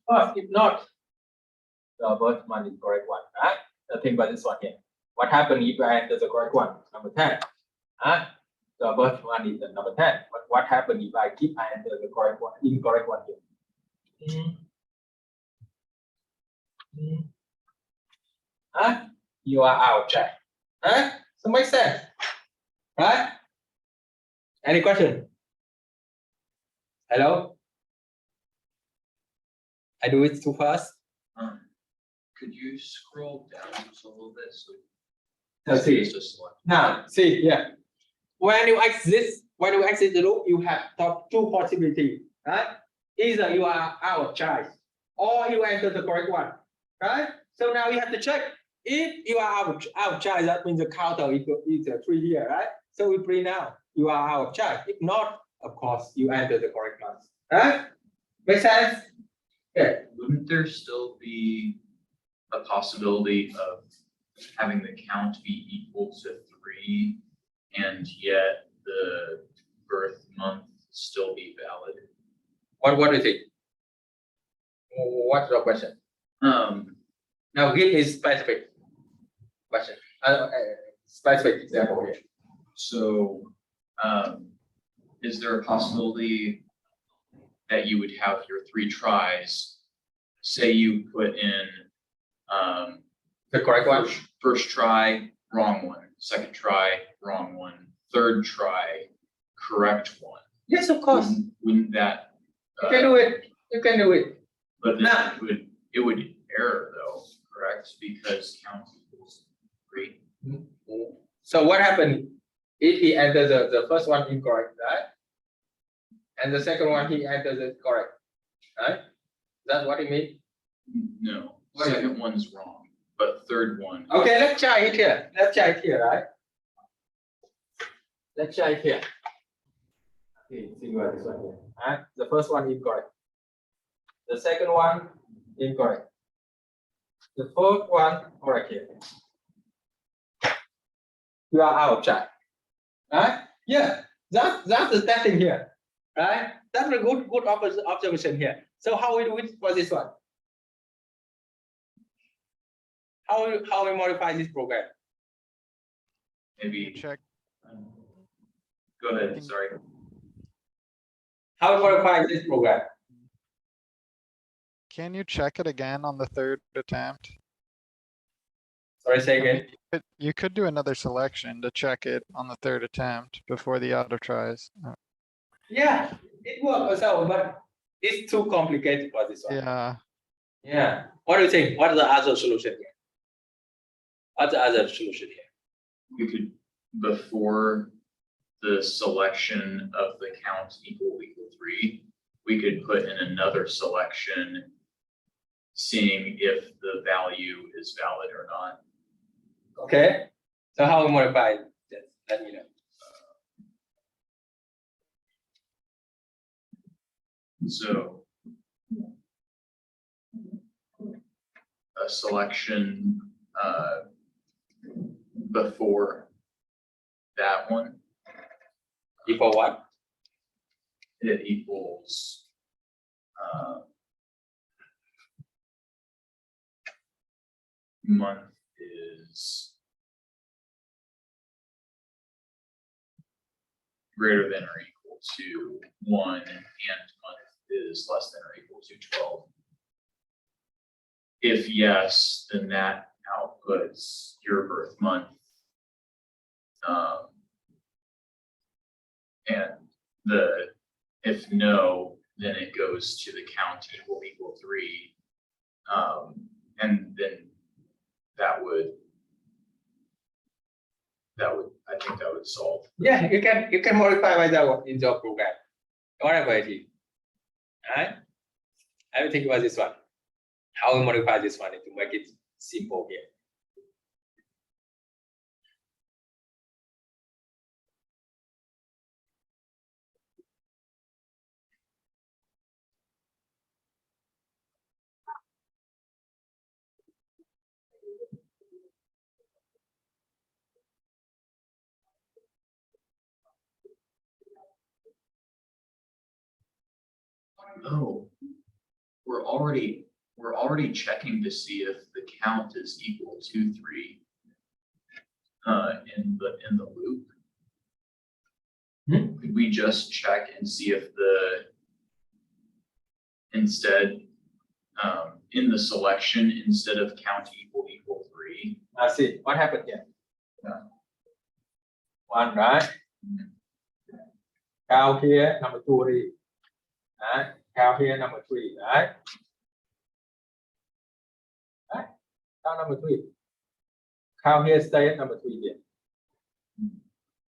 But if not, the birth month is correct one, right? So think about this one here. What happened if I enter the correct one? Number 10. The birth month is the number 10. But what happened if I enter the correct one, incorrect one here? You are out, check. So make sense, right? Any question? Hello? I do it too fast. Could you scroll down just a little bit? So Let's see. it's just select. Now, see, yeah. When you exit the loop, you have two possibilities, right? Either you are out of choice or you enter the correct one, right? So now you have to check. If you are out of choice, that means the counter is 3 here, right? So we print now you are out of choice. If not, of course, you enter the correct ones, right? Make sense? Yeah. Wouldn't there still be a possibility of having the count be equal to 3 and yet the birth month still be valid? What do you think? What's your question? Now give me specific question. Specific example here. So, is there a possibility that you would have your 3 tries? Say you put in the correct one. First try, wrong one. Second try, wrong one. Third try, correct one. Yes, of course. Wouldn't that? You can do it. You can do it. But then it would error though, correct? Because count equals 3. So what happened if he enters the first one incorrect, right? And the second one he enters it correct, right? That's what it means? No, second one's wrong, but third one. Okay, let's try it here. Let's try it here, right? Let's try it here. Okay, think about this one here. The first one incorrect. The second one incorrect. The fourth one correct here. You are out of check. Right? Yeah, that's the testing here. Right? That's a good observation here. So how we do it for this one? How we modify this program? Maybe check. Go ahead. Sorry. How we modify this program? Can you check it again on the 3rd attempt? Sorry, say I mean, again. you could do another selection to check it on the 3rd attempt before the auto tries. Yeah, it works also, but it's too complicated for this one. Yeah, Yeah. What do you think? What is the other solution here? What's the other solution here? We could, before the selection of the count equal 3, we could put in another selection, seeing if the value is valid or not. Okay. So how we modify? Just let me know. So a selection before that one, Equal what? it equals month is greater than or equal to 1 and month is less than or equal to 12. If yes, then that outputs your birth month. And if no, then it goes to the count equal 3. And then that would, I think that would solve. Yeah, you can modify by that in your program. Whatever it is. Alright? I will think about this one. How we modify this one to make it simple here. Oh, we're already checking to see if the count is equal to 3 in the loop. Could we just check and see if instead in the selection, instead of count equal 3? I see what happened here. One, right? Count here number 2, right? Count here number 3, right? Right? Count number 3. Count here stay at number 3 here.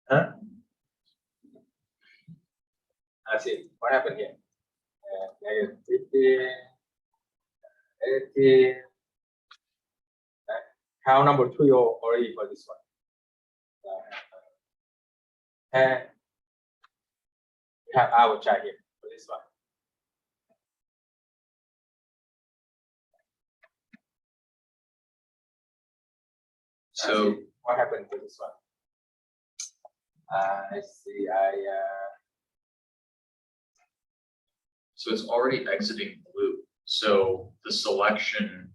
Huh? I see what happened here. Negative 15, 18. Right? Count number 3 already for this one. And we have our child here for this one. I So see what happened to this one? I see. So it's already exiting the loop. So the selection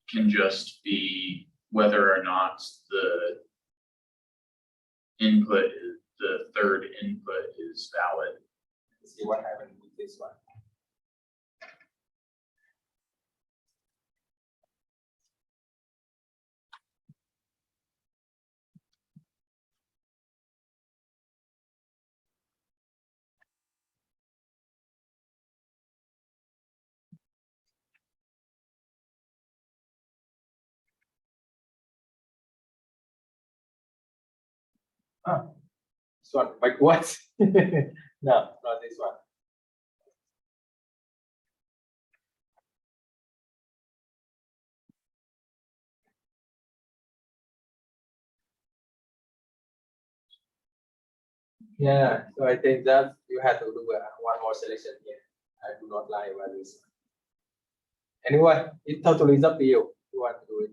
can just be whether or not the third input is valid. Let's see what happened with this one. This one, like what? No, not this one. Yeah, so I think that you have to do one more selection here. I do not like about this one. Anyway, it's totally up to you. You want to do it.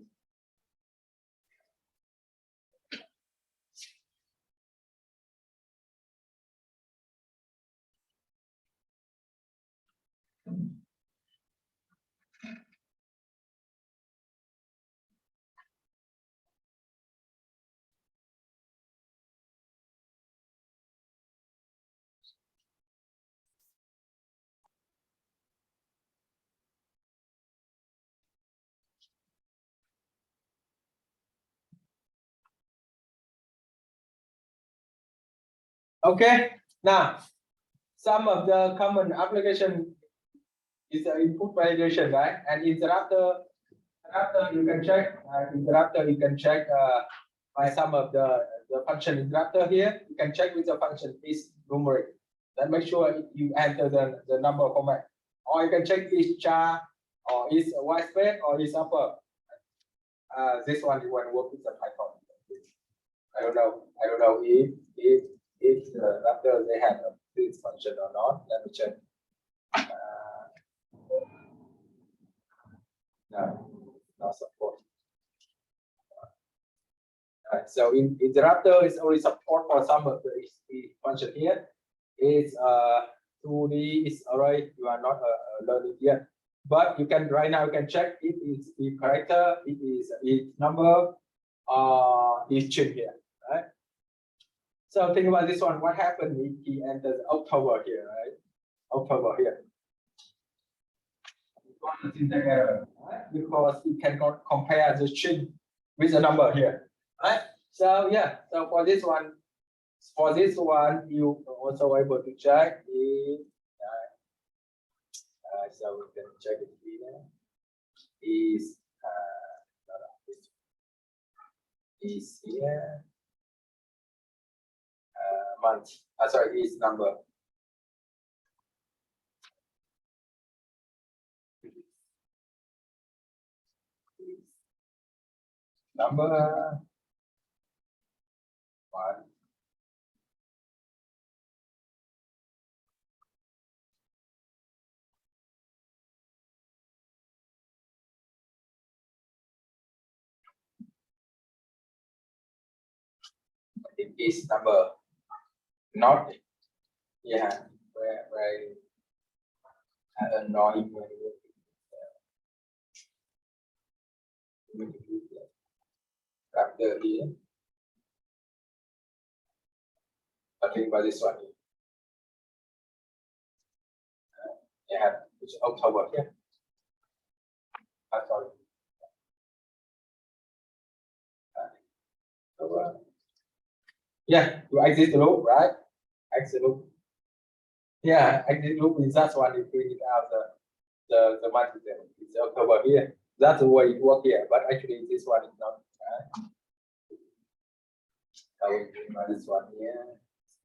Okay, now some of the common application is the input validation, right? And interrupter you can check by some of the the function interrupter here, you can check with the function is numeric. Then make sure you enter the number format. Or you can check is char or is white space or is upper. This one you want to work with the Python. I don't know if the Raptor they have this function or not. Let me check. No, not support. So in the Raptor is only support for some of the function here. It's 2D is alright. You are not learning yet, but you can right now you can check it is the character, it is its number, is string here, right? So think about this one. What happened if he enters October here, right? October here. Right? Because you cannot compare the string with the number here, right? So yeah, so for this one, you also able to check it. So we can check it here. Is here month. Sorry, is number. Number one. It is number, not yeah. Where annoying when after here. I think about this one. Yeah, it's October here. Sorry. Yeah, you exit loop, right? Exit loop. Yeah, exit loop is that one you print it out the month it's October here. That's the way it works here, but actually this one is not. Right? I will bring this one here.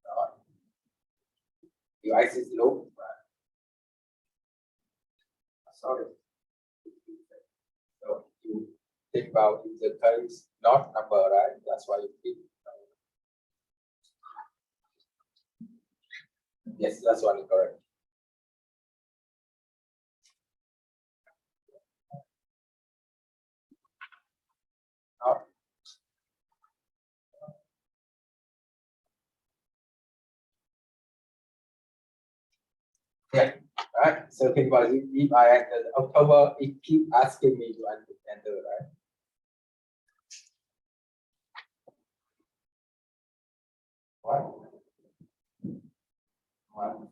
Not. You exit loop, right? Sorry. So you think about in the case not number, right? That's why you pick. Yes, that's one is correct. Now, yeah, right. So think about it. If I enter October, it keep asking me to enter, right? What? One.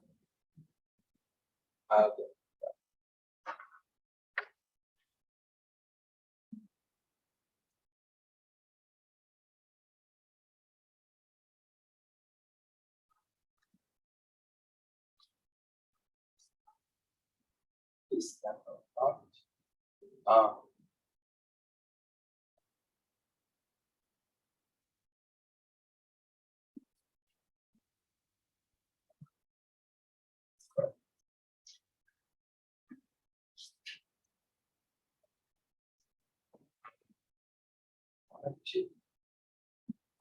Okay. This number not.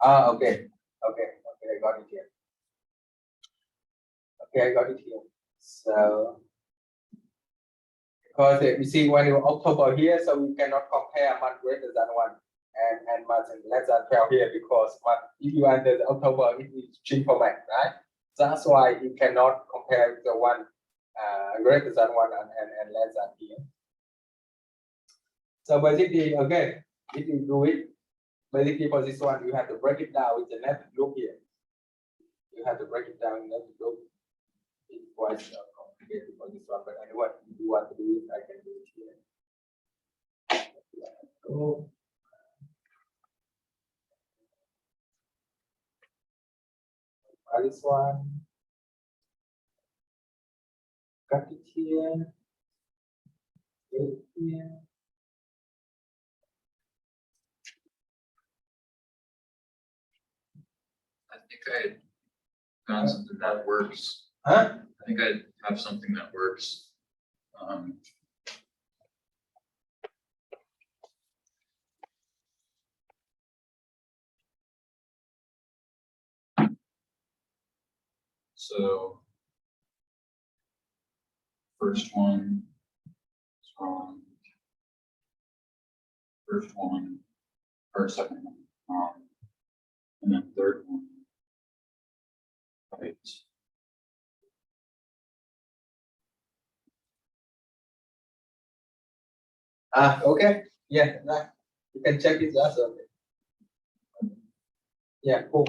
Okay. Okay, I got it here. Okay, I got it here. So, because you see when you October here, so we cannot compare month greater than 1 and month less than 12 here because if you enter the October, it is string format, right? That's why you cannot compare the one greater than 1 and less than here. So basically, again, if you do it, basically for this one, you have to break it down with the net loop here. You have to break it down in net loop. It's quite complicated for this one, but anyway, if you want to do it, I can do it here. Go. Try this one. Cut it here. Get it here. think I found something that works. Huh? I think I have something that works. So first one is wrong. First one, or second one, wrong. And then third one, right. Okay. Yeah, that, you can check it as well. Yeah, cool.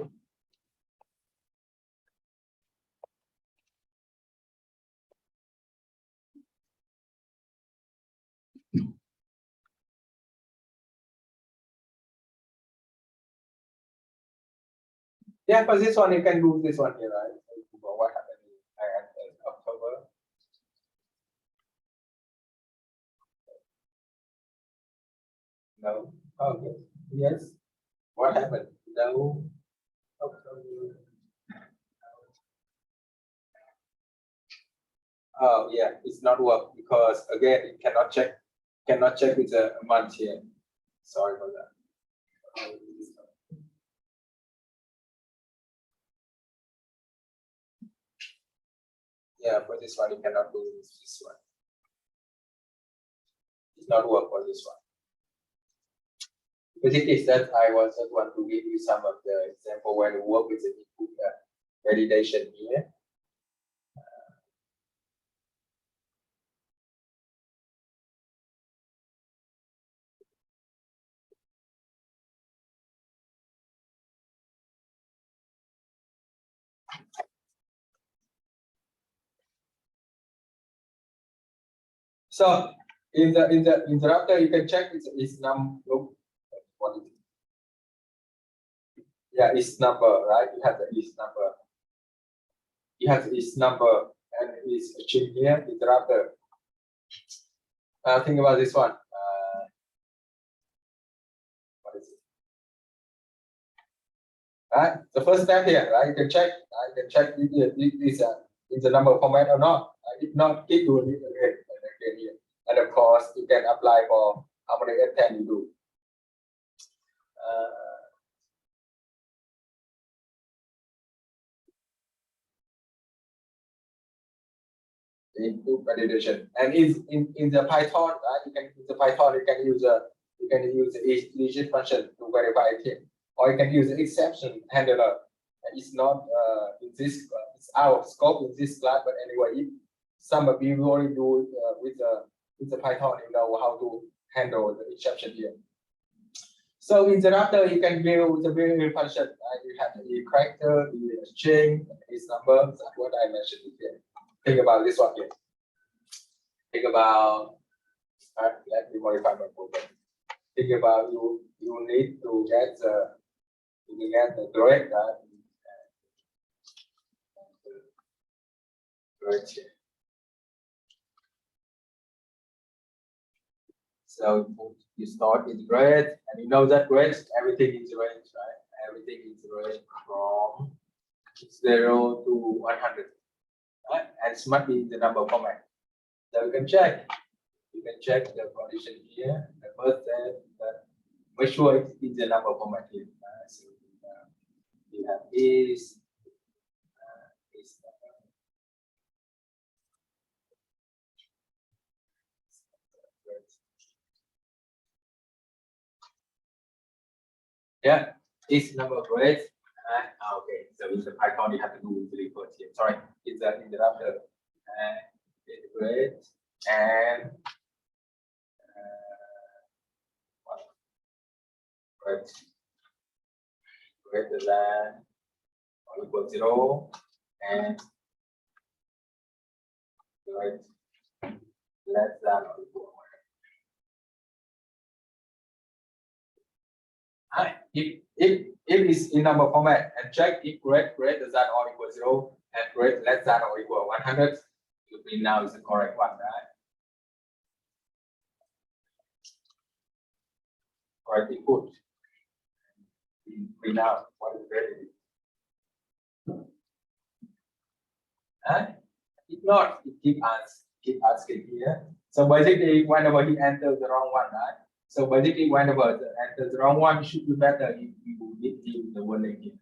Yeah, for this one, you can do this one here, right? What happened in October? No. Okay. Yes. What happened? No. October. Oh yeah, it's not work because again it cannot check with a month here. Sorry for that. Yeah, for this one you cannot do this one. It's not work for this one. The thing is that I was just want to give you some of the example when you work with the input validation here. So in the interrupter you can check its look, what is it? Yeah, its number, right? You have the its number. You have its number and its chip here, interrupter. Think about this one. What is it? Right, the first step here, right? You can check. You can check if is the number format or not. If not, keep doing it again and again here. And of course, you can apply for how many F10 you do. Input validation, and in the Python, right? You can in the Python you can use a legit function to verify it, or you can use an exception handler. It's not in this it's out of scope in this class, but anyway, if some of you already do with the Python, you know how to handle the exception here. So interrupter you can build the build function. You have the character, the string, its number. That's what I mentioned here. Think about this one here. Think about, let me modify my program. Think about you need to get the grade, grade here. So you start with grade, and you know that grade, everything is range, right? Everything is range from 0 to 100. Right? And it must be in the number format. So you can check. You can check the condition here. The first step, make sure it's in the number format here. So you have is yeah, is number of grades. Okay, so with the Python you have to do the first here. Sorry, it's the interrupter. Grade and greater than or equal 0 and grade less than or equal 1. If it's in number format and check if grade greater than or equal 0 and grade less than or equal 100, you mean now is the correct one, right? Correct input. We now what is grade? If not, it keep asking here. So basically, whenever he enters the wrong one, right? So basically, whenever the enters the wrong one, it should be better if you need the wording here.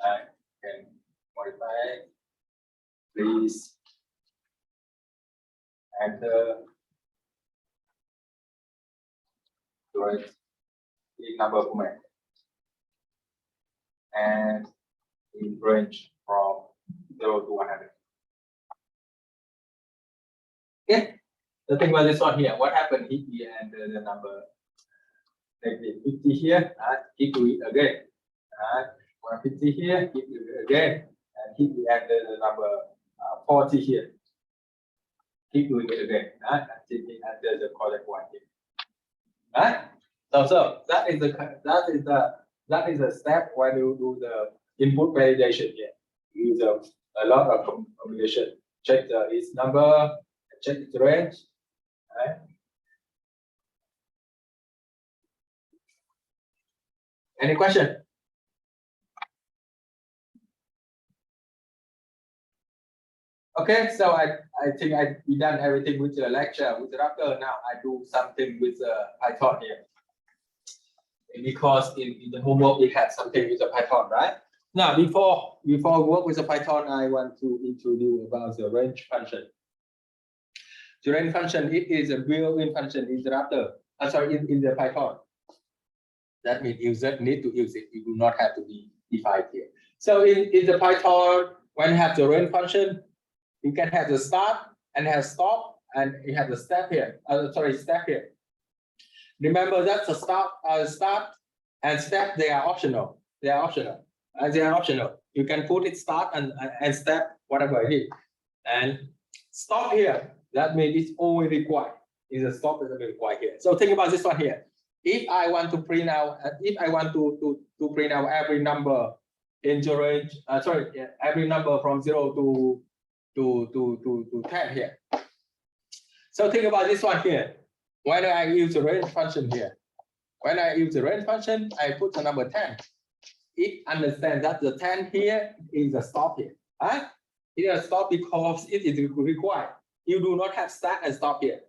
I can modify. Please enter correct number format and in range from 0 to 100. Okay, the thing about this one here, what happened if we enter the number negative 50 here, keep doing it again. 150 here, keep doing it again, and keep we enter the number 40 here. Keep doing it again, until we enter the correct one here. So that is the step when you do the input validation here. Use a lot of combination. Check its number, check its range. Right? Any question? Okay, so I think we done everything with the lecture with the Raptor. Now I do something with Python here. Because in the homework we had something with the Python, right? Now before we work with the Python, I want to introduce about the range function. The range function, it is a built-in function in the Raptor. In the Python. That means user need to use it. You do not have to be defined here. So in the Python, when you have the range function, you can have the start and have stop, and you have the step here. Step here. Remember that the start and step, they are optional. They are optional. You can put it start and step, whatever it is. And stop here, that means it's always required. Is a stop is required here. So think about this one here. If I want to print out, to print out every number in the range, every number from 0 to 10 here. So think about this one here. When I use the range function here, when I use the range function, I put the number 10. It understands that the 10 here is a stop here. It is a stop because it is required. You do not have start and stop here.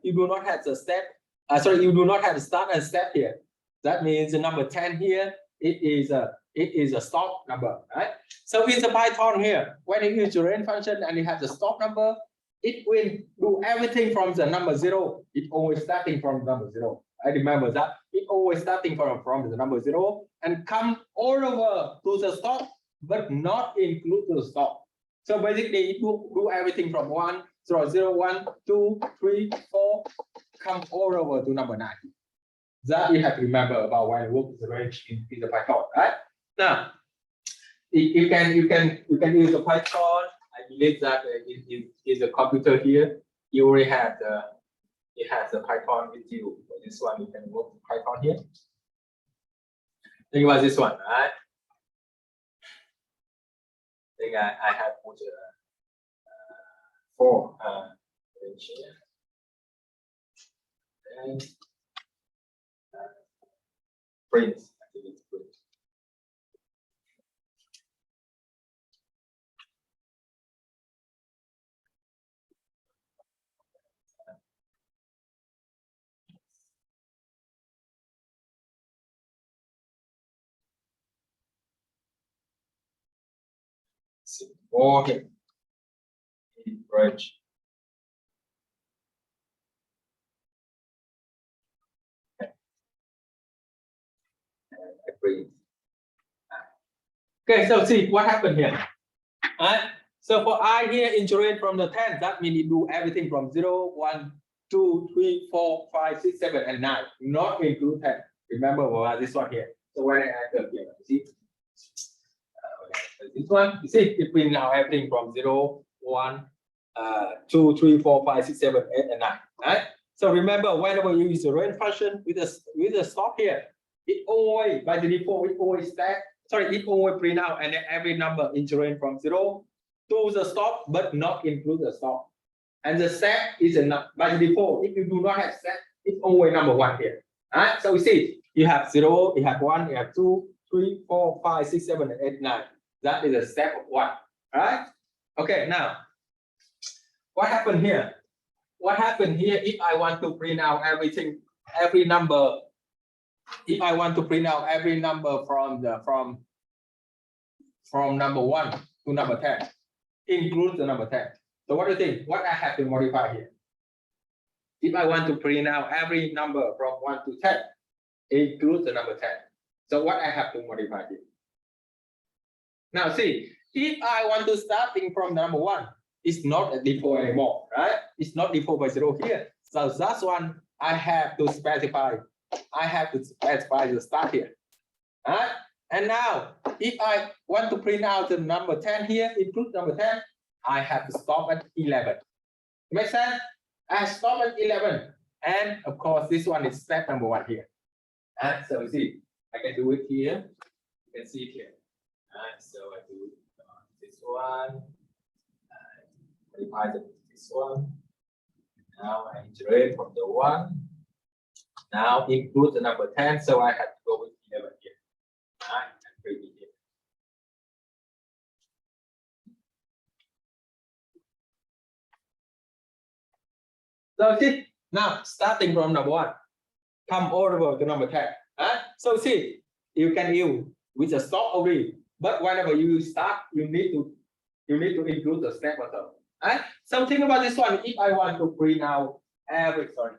You do not have the step. You do not have start and step here. That means the number 10 here, it is a stop number, right? So in the Python here, when you use the range function and you have the stop number, it will do everything from the number 0. It always starting from number 0. I remember that. It always starting from the number 0 and come all over to the stop, but not include the stop. So basically, it will do everything from 1, 0, 1, 2, 3, 4, come all over to number 9. That you have to remember about when you work with the range in the Python, right? Now, you can use the Python. I believe that in the computer here, you already have it has the Python with you. For this one, you can work with Python here. Think about this one, right? I think I have put 4 range here. And print. I think it's print. Okay. Range. Okay, so see what happened here. So for I here in range from the 10, that means it do everything from 0, 1, 2, 3, 4, 5, 6, 7, and 9, not include 10. Remember this one here. So when I enter here, you see this one, you see it brings now everything from 0, 1, 2, 3, 4, 5, 6, 7, 8, and 9. Right? So remember, whenever you use the range function with the stop here, it always by the default it always it always print out and every number in the range from 0 to the stop, but not include the stop. And the set is by the default. If you do not have set, it's always number 1 here. Alright, so we see you have 0, you have 1, you have 2, 3, 4, 5, 6, 7, and 8, 9. That is a step of 1. Alright? Okay, now what happened here? What happened here if I want to print out everything, every number? If I want to print out every number from number 1 to number 10, include the number 10. So what do you think? What I have to modify here? If I want to print out every number from 1 to 10, include the number 10. So what I have to modify here? Now see, if I want to starting from number 1, it's not a default anymore, right? It's not default by 0 here. So that's one I have to specify. I have to specify the start here. Right? And now, if I want to print out the number 10 here, include number 10, I have to stop at 11. Make sense? I stop at 11. And of course, this one is step number 1 here. So you see, I can do it here. You can see it here. So I do this one. Modify this one. Now I iterate from the 1. Now include the number 10. So I have to go with 11 here. And print it here. So see, now starting from number 1, come over to number 10. So see, you can use with a stop only, but whenever you start, you need to include the step also. So think about this one. If I want to print out every, sorry.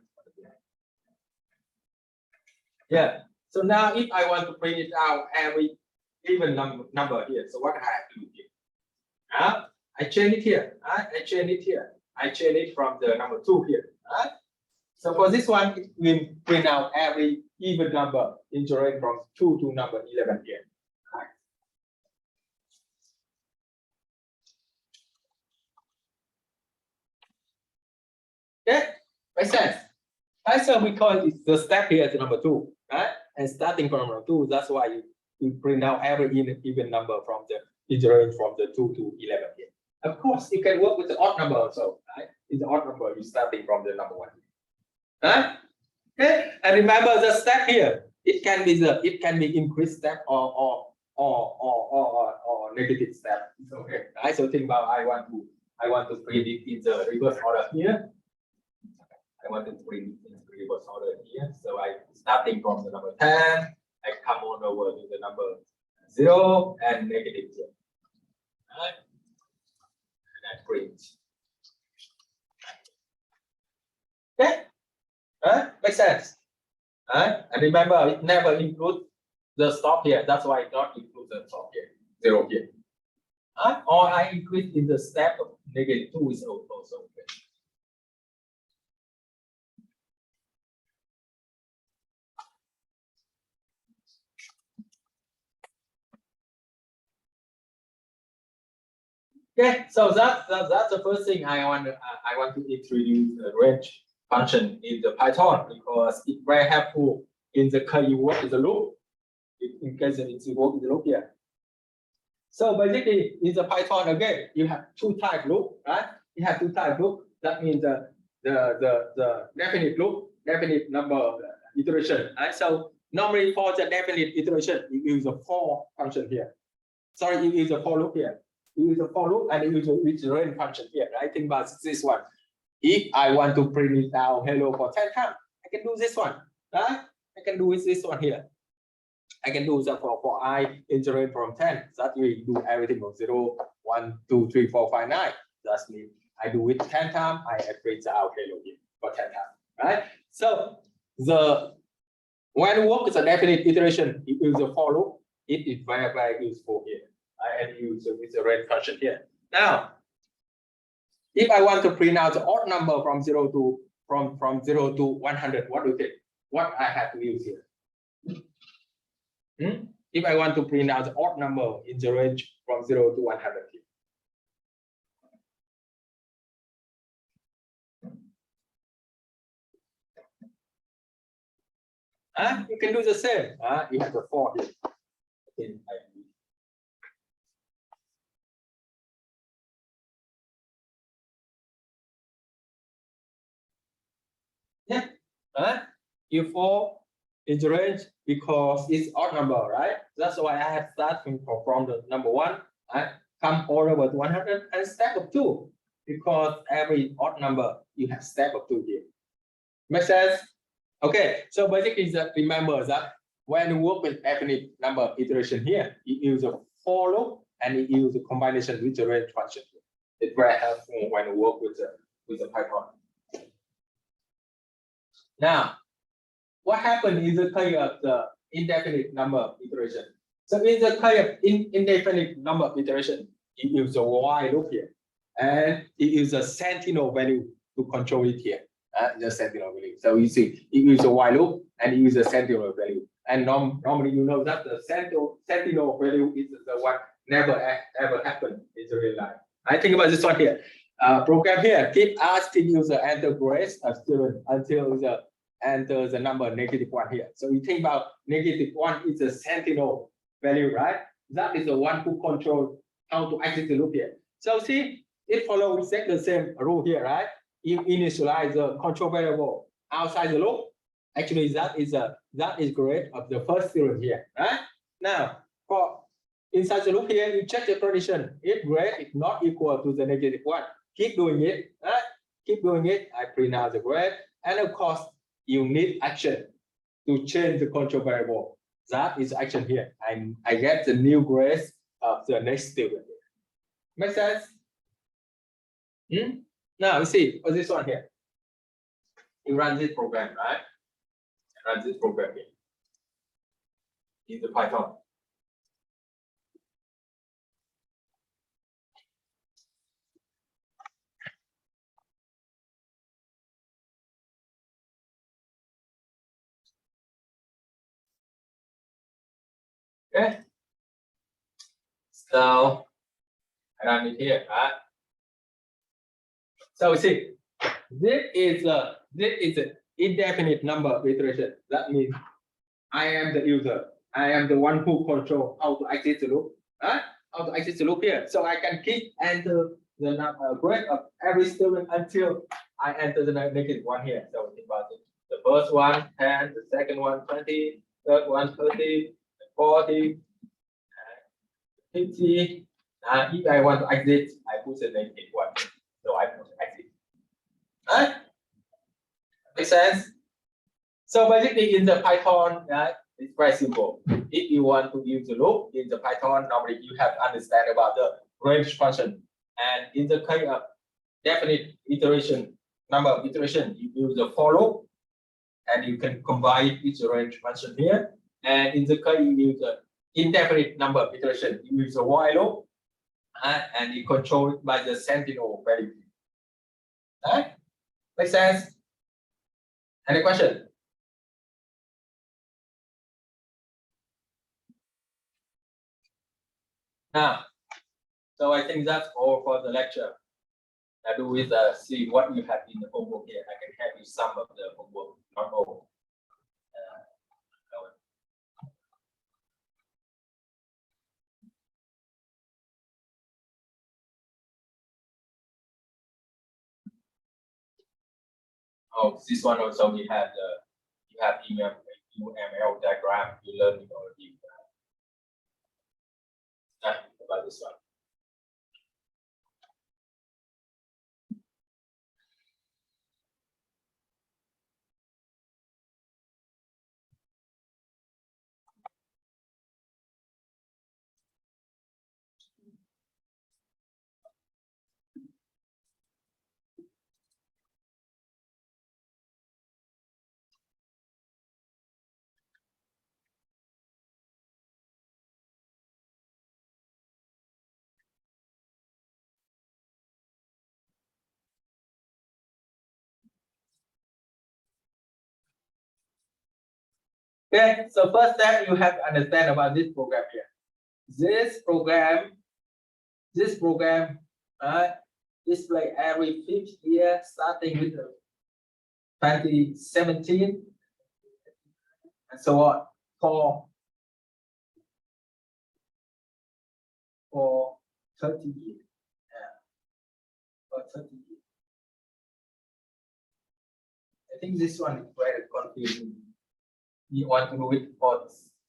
Yeah. So now if I want to print it out every even number here, so what I have to do here? I change it here. I change it here. I change it from the number 2 here. So for this one, it will print out every even number in the range from 2 to number 11 here. Okay, makes sense. So we call it the step here to number 2, right? And starting from number 2, that's why you print out every even number from the range from the 2 to 11 here. Of course, you can work with the odd number also, right? In the odd number, you're starting from the number 1. Right? Okay, and remember the step here. It can be increased step or negative step. It's okay. Right? So think about I want to print it in the reverse order here. I want to print it in the reverse order here. So I starting from the number 10, I come on over to the number 0 and negative 0. Right? And I print. Okay. Makes sense. And remember, it never includes the stop here. That's why it not include the stop here, 0 here. Or I increase in the step of negative 2 is also okay. Okay, so that's the first thing I want to introduce a range function in the Python because it's very helpful in the case you work in the loop. In case it's work in the loop here. So basically, in the Python again, you have 2 type loop, right? You have 2 type loop. That means the definite loop, definite number of iteration. Right? So normally for the definite iteration, you use a for function here. Sorry, you use a for loop here. You use a for loop and you use the range function here. Right? Think about this one. If I want to print it out hello for 10 times, I can do this one. Right? I can do this one here. I can do that for I in the range from 10. That we do everything from 0, 1, 2, 3, 4, 5, 9. That's mean I do it 10 times. I print out hello here for 10 times. Right? So when you work with a definite iteration, you use a for loop. It is very, very useful here. And use with the range function here. Now, if I want to print out the odd number from 0 to 100, what do you think? What I have to use here? If I want to print out the odd number in the range from 0 to 100 here. You can do the same. You have the 4 here. Yeah. You for in the range because it's odd number, right? That's why I have starting from the number 1, right? Come all over to 100 and stack of 2 because every odd number you have stack of 2 here. Make sense? Okay, so basically that remember that when you work with definite number iteration here, you use a for loop and you use a combination with the range function. It's very helpful when you work with the Python. Now, what happened in the case of the indefinite number iteration? So in the case of indefinite number iteration, you use a while loop here, and you use a sentinel value to control it here. The sentinel value. So you see, you use a while loop and you use a sentinel value. And normally you know that the sentinel value is the one never ever happened in the real life. I think about this one here. Program here keep asking user enter grades of student until the enter the number -1 here. So you think about -1 is a sentinel value, right? That is the one who controls how to exit the loop here. So see, it follows exactly the same rule here, right? You initialize the control variable outside the loop. Actually, that is grade of the first student here, right? Now, for inside the loop here, you check the condition. If grade is not equal to the -1, keep doing it, right? Keep doing it. I print out the grade, and of course, you need action to change the control variable. That is action here. I get the new grades of the next student. Make sense? Now you see for this one here. You run this program, right? Run this program here in the Python. Okay. So I run it here, right? So you see, this is an indefinite number iteration. That means I am the user. I am the one who control how to exit the loop. Right? How to exit the loop here. So I can keep enter the grade of every student until I enter the -1 here. So think about it. The first one 10, the second one 20, third one 30, 40, 50. If I want to exit, I put the -1. So I put exit. Right? Make sense? So basically in the Python, it's very simple. If you want to use the loop in the Python, normally you have to understand about the range function. And in the case of definite iteration, number of iteration, you use the for loop, and you can combine it with the range function here. And in the case you use the indefinite number of iteration, you use the while loop, and you control it by the sentinel value. Right? Make sense? Any question? Now, so I think that's all for the lecture. I do with see what you have in the homework here. I can help you some of the homework, not all. Oh, this one also we have you have UML diagram. You learn it already. About this one. Okay, so first step you have to understand about this program here. This program display every 5th year starting with 2017 and so on for 30 years. For 30 years. I think this one is very confusing. You want to do it for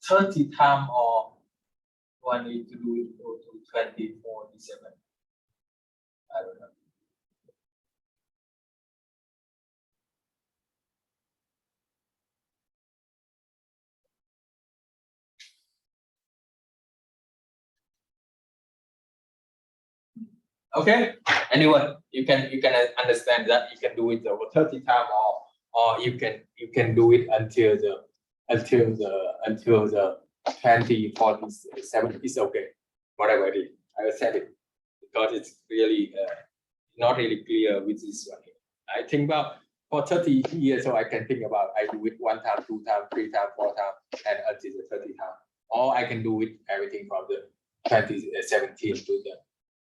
30 times or one need to do it for 2047? I don't know. Okay. Anyway, you can understand that you can do it over 30 times or you can do it until the 2047 is okay. Whatever it is, I said it because it's really not really clear with this one. I think about for 30 years, so I can think about I do it 1 time, 2 times, 3 times, 4 times, and until the 30 times. Or I can do it everything from the 2017 to the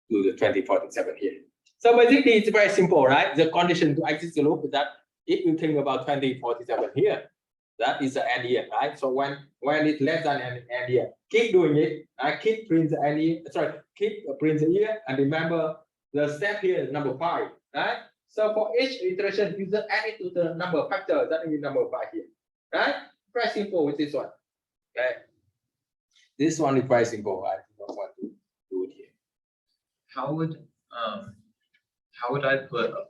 2047 here. So basically, it's very simple, right? The condition to exit the loop is that if you think about 2047 here, that is the end year, right? So when it's less than an end year, keep doing it. Keep print the end year. Sorry, keep print the year, and remember the step here is number 5, right? So for each iteration, you just add it to the number factor. That means number 5 here, right? Very simple with this one. Okay. This one is very simple. I don't want to do it here. How would I put a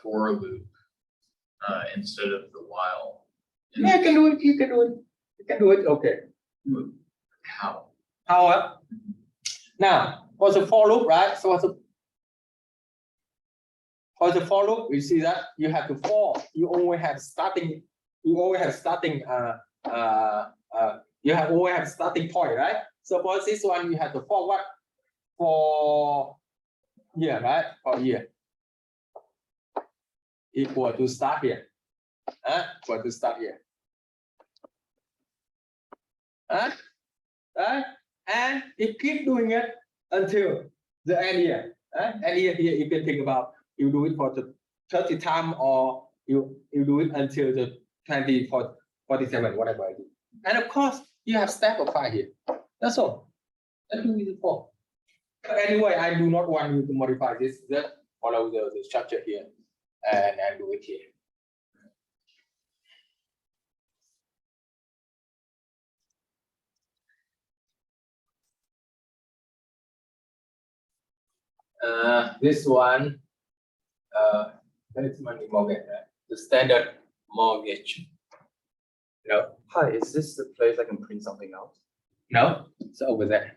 for loop instead of the while? Yeah, you can do it. You can do it. You can do it. Okay. How? How? Now, for the for loop, right? So for the for loop, you see that you have to for. You always have starting. You always have starting. You have always have starting point, right? So for this one, you have to for what? For year, right? For year. Equal to start here. Equal to start here. And you keep doing it until the end year. End year here, you can think about you do it for the 30 times or you do it until the 2047, whatever it is. And of course, you have step of 5 here. That's all. That's what it for. But anyway, I do not want you to modify this. Just follow the structure here and do it here. This one, it's money mortgage, right? The standard mortgage. No, Hi, is this the place I can print something out? no, it's over there.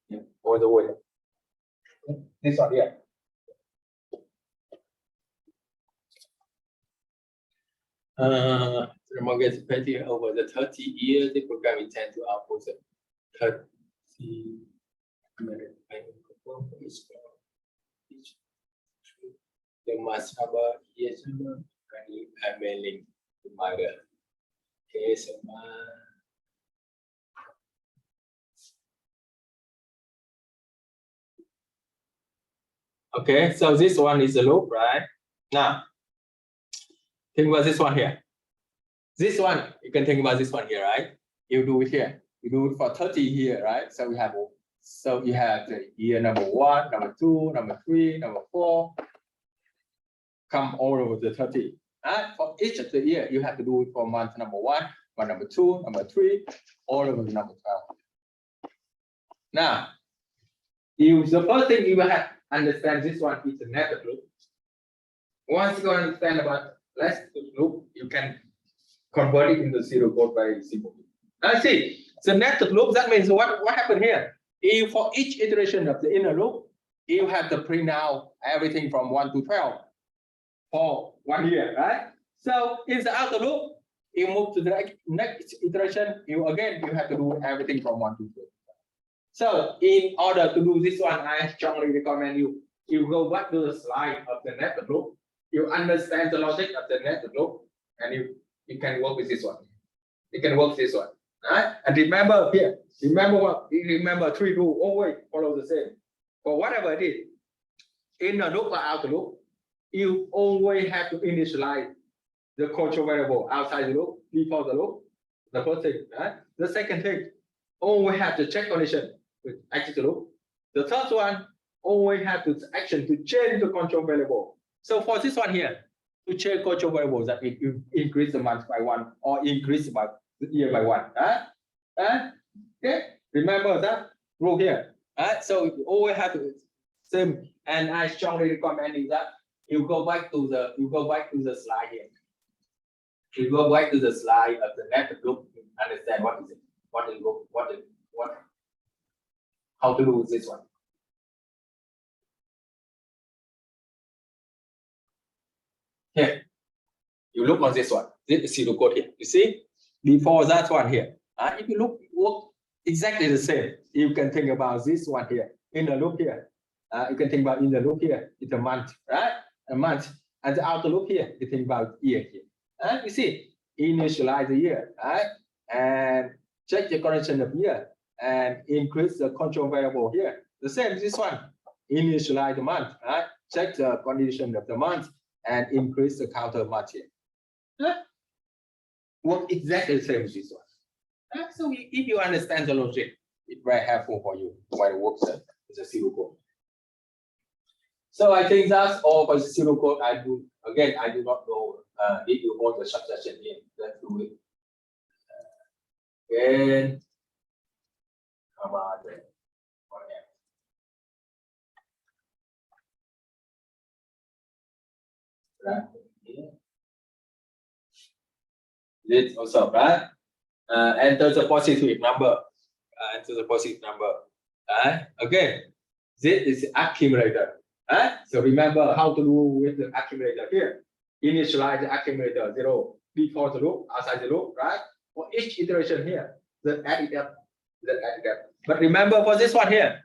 Yeah, over the way. This one here. The mortgage paid over the 30 years, the program intends to output the 30 minute payment coupon for each each. They must have a yes and no mailing reminder. Okay, so okay, so this one is a loop, right? Now, think about this one here. This one, you can think about this one here, right? You do it here. You do it for 30 here, right? So you have the year number 1, number 2, number 3, number 4. Come all over the 30. And for each of the year, you have to do it for month number 1, month number 2, number 3, all over the number 12. Now, the first thing you will have to understand this one is the netted loop. Once you understand about less loop, you can convert it into zero code very simple. Now see, the netted loop, that means what happened here? If for each iteration of the inner loop, you have to print out everything from 1 to 12 for 1 year, right? So in the outer loop, you move to the next iteration, you have to do everything from 1 to 12. So in order to do this one, I strongly recommend you go back to the slide of the netted loop. You understand the logic of the netted loop, and you can work with this one. You can work this one, right? And remember here, remember 3 rules always follow the same. For whatever it is, in the loop or out the loop, you always have to initialize the control variable outside the loop, before the loop. The first thing, right? The second thing, always have the check condition with exit the loop. The third one, always have the action to change the control variable. So for this one here, to change control variable that it increase the month by 1 or increase by the year by 1. Okay, remember that rule here. So you always have to same, and I strongly recommend you that you go back to the slide here. You go back to the slide of the next look, understand what is it, how to do this one. Here, you look on this one. This is zero code here. You see, before that one here. If you work exactly the same, you can think about this one here in the loop here. You can think about in the loop here. It's a month, right? A month, and the outer loop here. You think about year here. You see, initialize the year, right? And check the correction of year and increase the control variable here. The same as this one. Initialize the month, right? Check the condition of the month and increase the counter month here. Work exactly the same as this one. So if you understand the logic, it's very helpful for you while it works as a zero code. So I think that's all for the zero code. I do not know if you want the subsection here. Let's do it. Again, come on. Right. This also, right? Enter the positive number. Enter the positive number. Okay. This is accumulator. So remember how to do with the accumulator here. Initialize the accumulator 0 before the loop, outside the loop, right? For each iteration here, then add it up. But remember for this one here,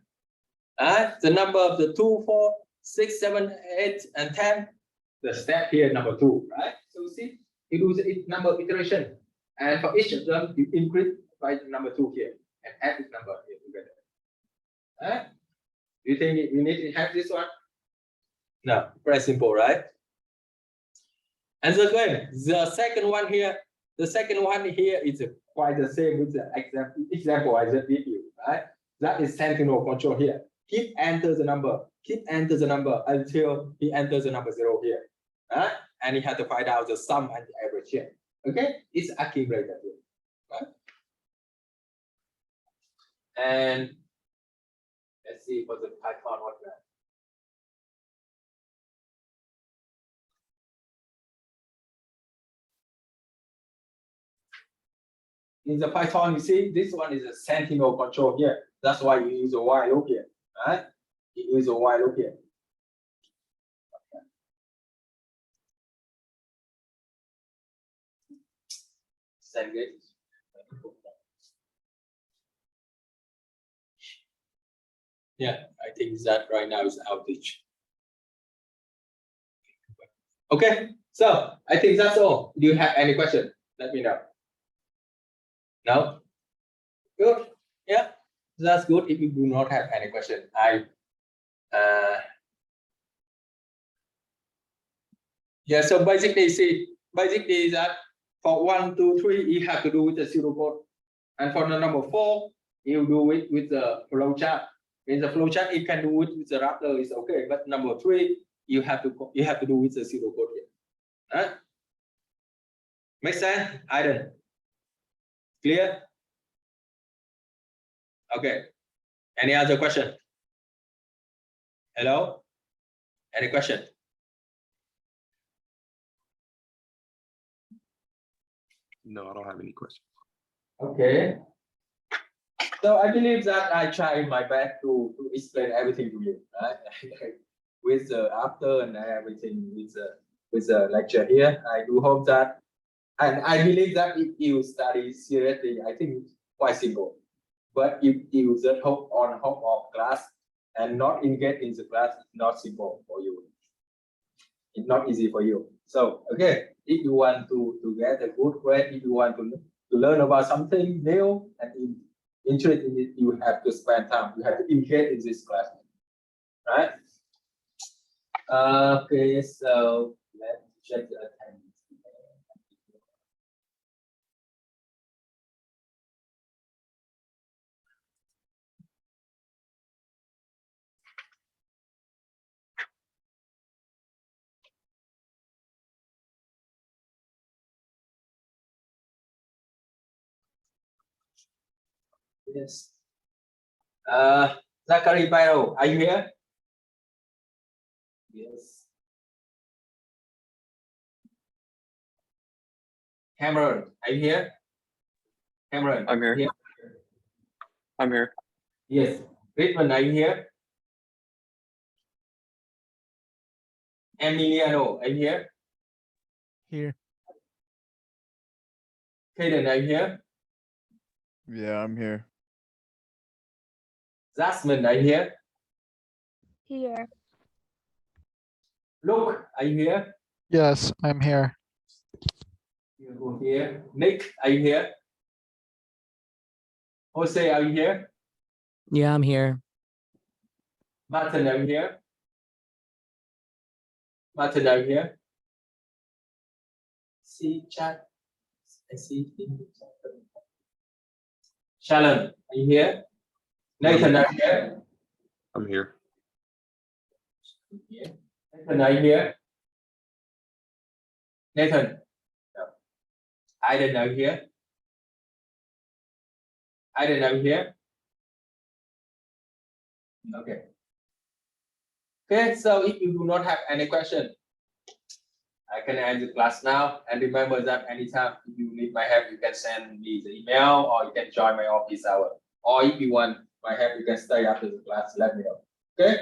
the number of the 2, 4, 6, 7, 8, and 10, the step here number 2, right? So see, you do the number of iteration, and for each of them, you increase by number 2 here and add this number here together. Do you think we need to have this one? No, very simple, right? And so again, the second one here is quite the same with the example I just gave you, right? That is sentinel control here. Keep enter the number until he enters the number 0 here, right? And he has to find out the sum and the average here. Okay, it's accumulated here, right? And let's see for the Python what that. In the Python, you see, this one is a sentinel control here. That's why you use a while loop here, right? You use a while loop here. Okay. Send it. Yeah, I think that right now is outage. Okay, so I think that's all. Do you have any question? Let me know. No? Good. Yeah, that's good. If you do not have any question, yeah, so basically that for 1, 2, 3, you have to do with the zero code. And for the number 4, you do it with the flowchart. In the flowchart, you can do it with the Raptor, it's okay. But number 3, you have to do with the zero code here. Right? Make sense? Aiden? Clear? Okay. Any other question? Hello? Any question? No, I don't have any questions. Okay. So I believe that I tried my best to explain everything to you, right? With the after and everything with the lecture here. I do hope that, and I believe that if you study seriously, I think it's quite simple. But if you just hope of class and not engage in the class, it's not simple for you. It's not easy for you. So okay, if you want to get a good grade, if you want to learn about something new and interested in it, you have to spend time. You have to engage in this class, right? Okay, so let's check the attendance. Yes. Zachary Pyro, are you here? Yes. Cameron, are you here? Cameron. I'm here. Here? I'm here. Yes. Richmond, are you here? Emiliano, are you here? Here. Kaden, are you here? Yeah, I'm here. Jasmine, are you here? Here. Luke, are you here? Yes, I'm here. You're here. Nick, are you here? Jose, are you here? Yeah, I'm here. Martin, are you here? Martin, are you here? See chat. I see in the chat. Shalom, are you here? Nathan, are you here? I'm here. Nathan, are you here? Nathan. No. Aiden, are you here? Aiden, are you here? Okay. Okay, so if you do not have any question, I can end the class now. And remember that anytime if you need my help, you can send me the email or you can join my office hour. Or if you want my help, you can stay after the class, let me know. Okay?